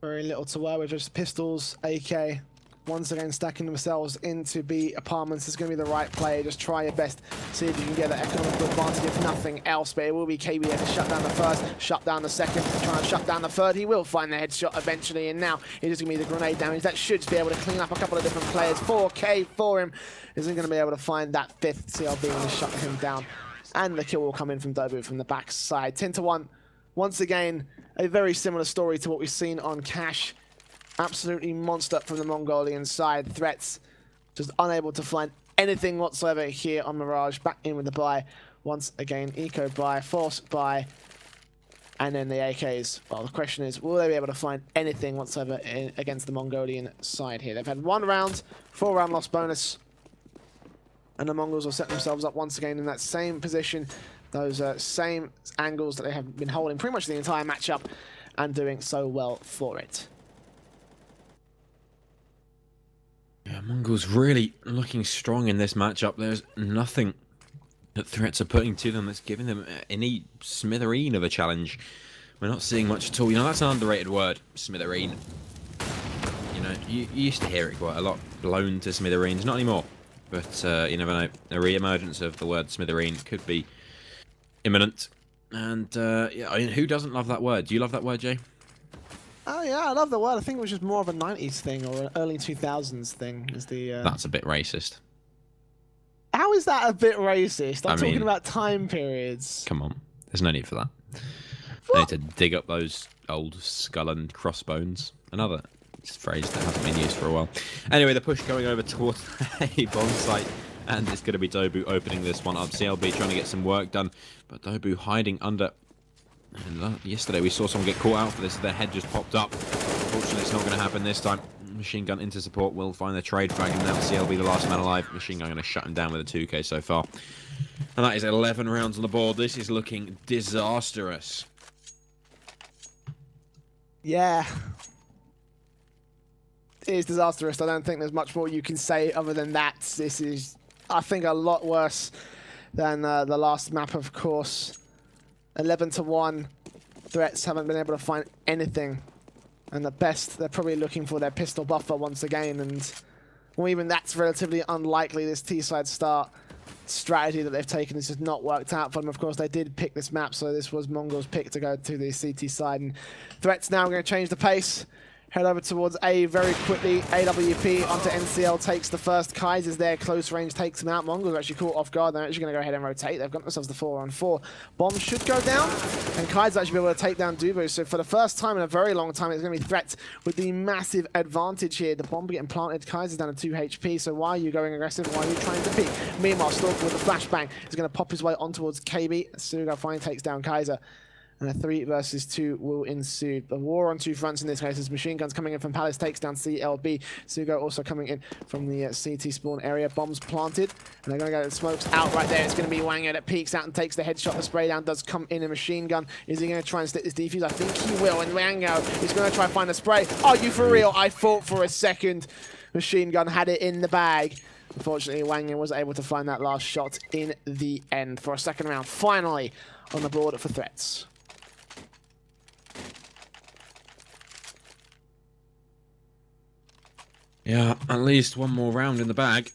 Very little to work with, just pistols, AK. Once again, stacking themselves into B apartments is going to be the right play. Just try your best, see if you can get that economical advantage, if nothing else. But it will be KB there to shut down the first, shut down the second, try and shut down the third. He will find the headshot eventually, and now it's just going to be the grenade damage. That should be able to clean up a couple of different players. 4K for him. Isn't going to be able to find that 5th CLB when he shut him down. And the kill will come in from Dobu from the backside. 10-1. Once again, a very similar story to what we've seen on Cash. Absolutely monster from the Mongolian side. Threats just unable to find anything whatsoever here on Mirage. Back in with the buy. Once again, eco buy, force buy, and then the AKs. Well, the question is, will they be able to find anything whatsoever against the Mongolian side here? They've had 1 round, 4-round loss bonus. And the Mongols will set themselves up once again in that same position. Those same angles that they have been holding pretty much the entire matchup and doing so well for it. Yeah, Yeah, Mongols really looking strong in this matchup. There's nothing that threats are putting to them that's giving them any smithereen of a challenge. We're not seeing much at all. You know, that's an underrated word, smithereen. You know, you used to hear it quite a lot, blown to smithereens. Not anymore. But you never know. A re-emergence of the word smithereen could be imminent. And yeah, I mean, who doesn't love that word? Do you love that word, Jay? Oh yeah, I love the word. I think it was just more of a 90s thing or an early 2000s thing. Is the That's a bit racist. How is that a bit racist? I'm I mean, talking about time periods. Come on. There's no need for that. They need to dig up those old skull and crossbones. Another phrase that hasn't been used for a while. Anyway, the push going over towards a bomb site. And it's going to be Dobu opening this one up. CLB trying to get some work done. But Dobu hiding under... And yesterday we saw someone get caught out for this. Their head just popped up. Unfortunately, it's not going to happen this time. Machine Gun into support will find the trade frag. And now CLB the last man alive. Machine Gun going to shut him down with a 2k so far. And that is 11 rounds on the board. This is looking disastrous. Yeah. It is disastrous. I don't think there's much more you can say other than that. This is, I think, a lot worse than the last map, of course. 11-1. Threats haven't been able to find anything. And the best, they're probably looking for their pistol buffer once again. And well, even that's relatively unlikely. This T-side start strategy that they've taken has just not worked out for them. Of course, they did pick this map, so this was Mongol's pick to go to the CT side. And Threats now going to change the pace. Head over towards A very quickly. AWP onto NCL, takes the first. Kaiser's there, close range, takes him out. Mongols are actually caught off guard. They're actually going to go ahead and rotate. They've got themselves the 4-on-4. Bomb should go down, and Kaiser actually be able to take down Dubu. So for the first time in a very long time, it's going to be Threats with the massive advantage here. The bomb getting planted. Kaiser's down to 2 HP, so why are you going aggressive? Why are you trying to peek? Meanwhile, Stalker with the flashbang is going to pop his way on towards KB. Suga finally takes down Kaiser. And a 3 versus 2 will ensue. The war on two fronts in this case as Machine Guns coming in from Palace, takes down CLB. Sugo also coming in from the CT spawn area. Bombs planted. And they're going to go, smokes out right there. It's going to be Wango that peeks out and takes the headshot. The spray down does come in. A Machine Gun. Is he going to try and stick this defuse? I think he will. And Wango is going to try and find a spray. Are you for real? I thought for a second Machine Gun had it in the bag. Unfortunately, Wango was able to find that last shot in the end for a second round. Finally on the board for Threats. Yeah, at least one more round in the bag.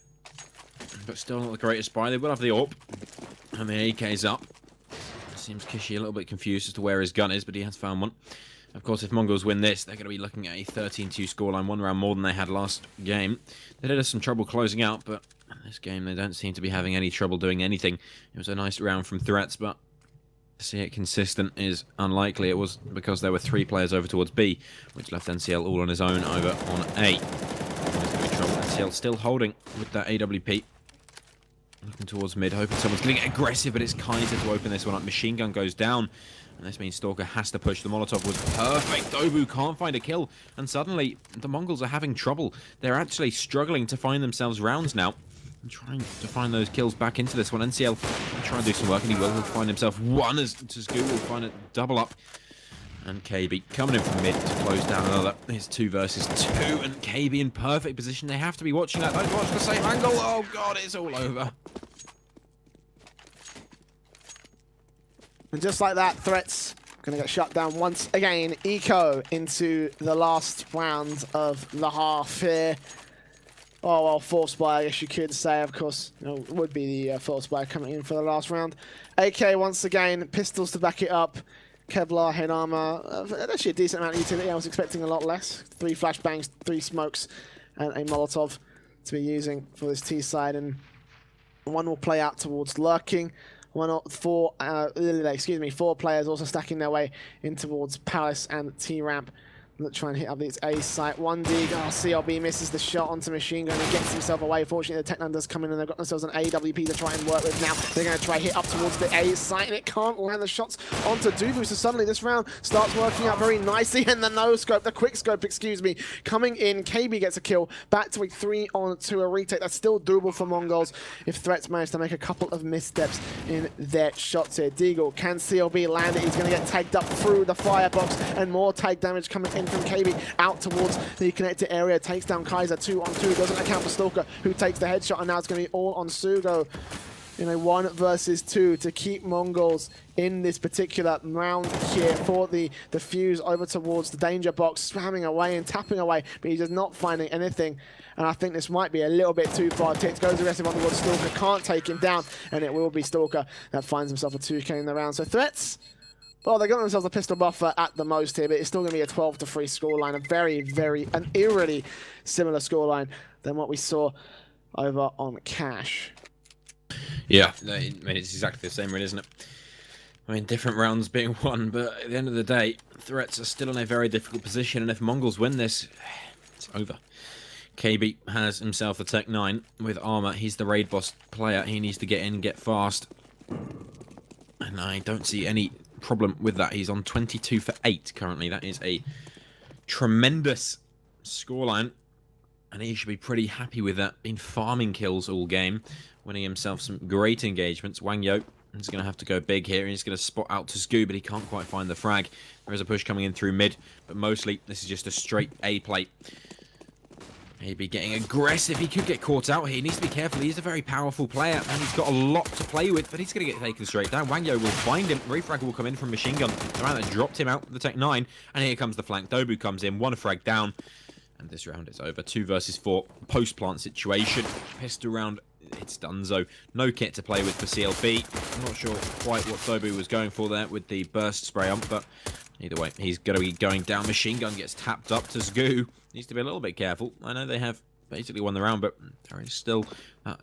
But still not the greatest buy. They will have the AWP. And the AK's up. Seems Kishi a little bit confused as to where his gun is, but he has found one. Of course, if Mongols win this, they're going to be looking at a 13-2 scoreline, 1 round more than they had last game. They did have some trouble closing out, but this game they don't seem to be having any trouble doing anything. It was a nice round from Threats, but to see it consistent is unlikely. It was because there were 3 players over towards B, which left NCL all on his own over on A. There's going to be trouble. NCL still holding with that AWP. Looking towards mid, hoping someone's going to get aggressive, but it's Kaiser to open this one up. Machine Gun goes down, and this means Stalker has to push. The Molotov was perfect. Dobu can't find a kill, and suddenly the Mongols are having trouble. They're actually struggling to find themselves rounds now. And trying to find those kills back into this one. NCL will try and do some work, and he will find himself one as Tazgu will find a double up. And KB coming in from mid to close down another. It's 2 versus 2, and KB in perfect position. They have to be watching that. Don't watch the same angle. Oh god, it's all over. And just like that, Threats going to get shut down once again. Eco into the last round of the half here. Oh, well, forced buy, I guess you could say. Of course, you know, it would be the forced buy coming in for the last round. AK once again, pistols to back it up. Kevlar, head armor, actually a decent amount of utility. I was expecting a lot less. 3 flashbangs, 3 smokes, and a Molotov to be using for this T side. And 1 will play out towards lurking. 4 players also stacking their way in towards Palace and T-Ramp. Let's try and hit up this A site. 1 dig. Oh, CLB misses the shot onto Machine Gun and gets himself away. Fortunately, the Technon does come in and they've got themselves an AWP to try and work with now. They're going to try hit up towards the A site and it can't land the shots onto Dubu. So suddenly this round starts working out very nicely. And the no-scope, the quick scope, excuse me, coming in. KB gets a kill. Back to a 3-on-2, a retake. That's still doable for Mongols if Threats manage to make a couple of missteps in their shots here. Deagle, can CLB land it? He's going to get tagged up through the firebox and more tag damage coming in in from KB out towards the connected area, takes down Kaiser 2-on-2, doesn't account for Stalker, who takes the headshot, and now it's going to be all on Sugo in a 1 versus 2 to keep Mongols in this particular round here for the fuse over towards the danger box, spamming away and tapping away, but he's just not finding anything. And I think this might be a little bit too far. Tix goes aggressive on towards Stalker, can't take him down, and it will be Stalker that finds himself a 2K in the round. So Threats, well, they got themselves a pistol buffer at the most here, but it's still going to be a 12-3 scoreline, an eerily similar scoreline than what we saw over on Cash. Yeah, I mean, it's exactly the same, really, isn't it? I mean, different rounds being won, but at the end of the day, Threats are still in a very difficult position, and if Mongols win this, it's over. KB has himself a Tech 9 with armor. He's the raid boss player. He needs to get in, get fast. And I don't see any problem with that. He's on 22 for 8 currently. That is a tremendous scoreline. And he should be pretty happy with that. Been farming kills all game. Winning himself some great engagements. Wang Yo is going to have to go big here. He's going to spot out to Scoo, but he can't quite find the frag. There is a push coming in through mid, but mostly this is just a straight A play. Maybe getting aggressive. He could get caught out here. He needs to be careful. He's a very powerful player, and he's got a lot to play with, but he's going to get taken straight down. Wang Yo will find him. Refrag will come in from Machine Gun. The round that dropped him out, the Tech 9, and here comes the flank. Dobu comes in, 1 frag down, and this round is over. 2 versus 4 post-plant situation. Pistol round, it's donezo. No kit to play with for CLB. I'm not sure quite what Dobu was going for there with the burst spray on, but either way, he's going to be going down. Machine Gun gets tapped up to Zgoo. Needs to be a little bit careful. I know they have basically won the round, but there is still a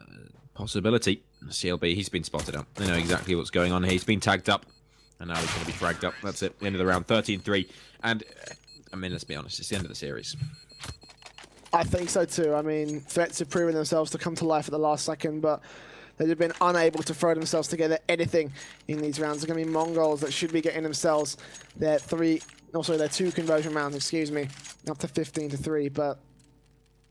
possibility. CLB, he's been spotted out. They know exactly what's going on here. He's been tagged up, and now he's going to be fragged up. That's it. End of the round, 13-3. And, I mean, let's be honest, it's the end of the series. I think so too. I mean, Threats have proven themselves to come to life at the last second, but they've been unable to throw themselves together anything in these rounds. They're going to be Mongols that should be getting themselves their 2 conversion rounds, excuse me, up to 15-3. But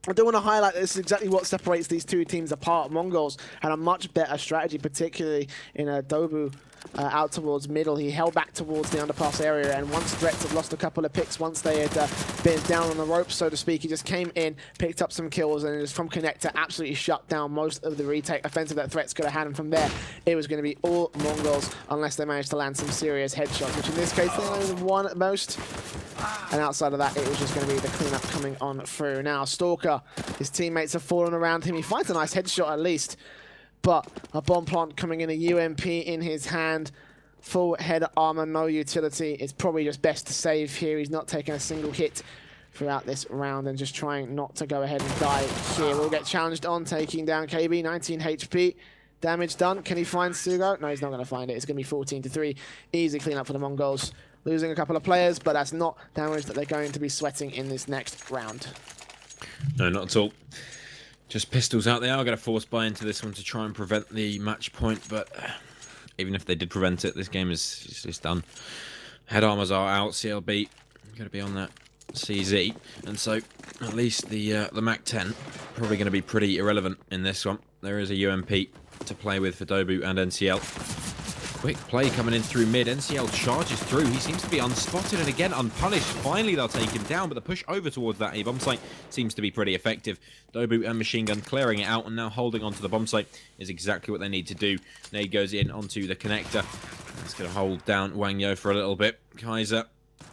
I do want to highlight that this is exactly what separates these two teams apart. Mongols had a much better strategy, particularly in a Dobu out towards middle. He held back towards the underpass area, and once Threats had lost a couple of picks, once they had been down on the ropes, so to speak, he just came in, picked up some kills, and just from connector absolutely shut down most of the retake offensive that Threats could have had. And from there, it was going to be all Mongols unless they managed to land some serious headshots, which in this case they only one at most. And outside of that, it was just going to be the cleanup coming on through. Now, Stalker, his teammates have fallen around him. He finds a nice headshot at least, but a bomb plant coming in, a UMP in his hand. Full head armor, no utility. It's probably just best to save here. He's not taking a single hit throughout this round and just trying not to go ahead and die here. We'll get challenged on, taking down KB, 19 HP. Damage done. Can he find Sugo? No, he's not going to find it. It's going to be 14-3. Easy cleanup for the Mongols. Losing a couple of players, but that's not damage that they're going to be sweating in this next round. No, not at all. Just pistols out there. I'm going to force buy into this one to try and prevent the match point, but even if they did prevent it, this game is done. Head armors are out. CLB going to be on that CZ, and so at least the MAC-10 probably going to be pretty irrelevant in this one. There is a UMP to play with for Dobu and NCL. Quick play coming in through mid. NCL charges through. He seems to be unspotted and again unpunished. Finally, they'll take him down, but the push over towards that A bomb site seems to be pretty effective. Dobu and Machine Gun clearing it out and now holding onto the bomb site is exactly what they need to do. Nade goes in onto the connector. That's going to hold down Wang Yo for a little bit. Kaiser,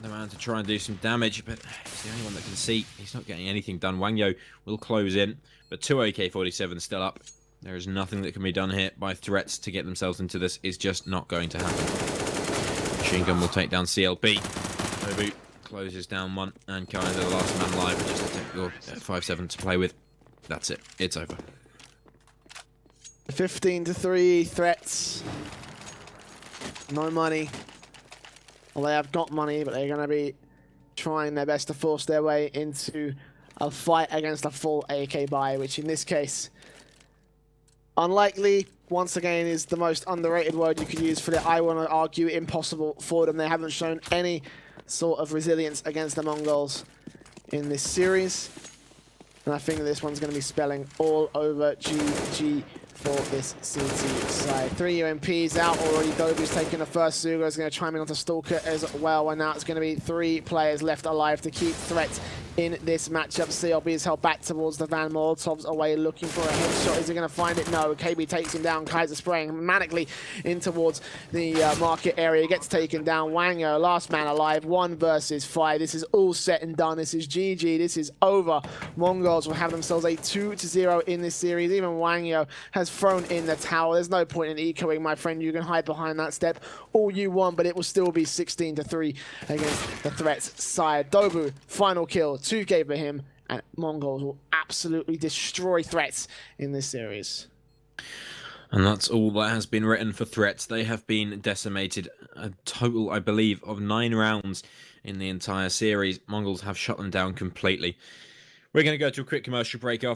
the man to try and do some damage, but he's the only one that can see. He's not getting anything done. Wang Yo will close in, but 2 AK-47 still up. There is nothing that can be done here by Threats to get themselves into this. It's just not going to happen. Machine Gun will take down CLB. Dobu closes down one, and Kaiser, the last man alive, just a technical 5-7 to play with. That's it. It's over. 15-3 Threats. No money. Well, they have got money, but they're going to be trying their best to force their way into a fight against a full AK buy, which in this case, unlikely, once again, is the most underrated word you could use for it. I want to argue impossible for them. They haven't shown any sort of resilience against the Mongols in this series. And I think this one's going to be spelling all over GG for this CT side. 3 UMPs out already. Dobu's taking the first. Sugo's going to chime in onto Stalker as well. And now it's going to be 3 players left alive to keep threats in this matchup. CLB is held back towards the van. Molotov's away looking for a headshot. Is he going to find it? No. KB takes him down. Kaiser spraying manically in towards the market area. Gets taken down. Wango, last man alive. 1 versus 5. This is all set and done. This is GG. This is over. Mongols will have themselves a 2-0 in this series. Even Wango has thrown in the towel. There's no point in ecoing, my friend. You can hide behind that step all you want, but it will still be 16-3 against the Threats side. Dobu, final kill. 2K for him, and Mongols will absolutely destroy Threats in this series. And that's all that has been written for Threats. They have been decimated. A total, I believe, of 9 rounds in the entire series. Mongols have shut them down completely. We're going to go to a quick commercial break after.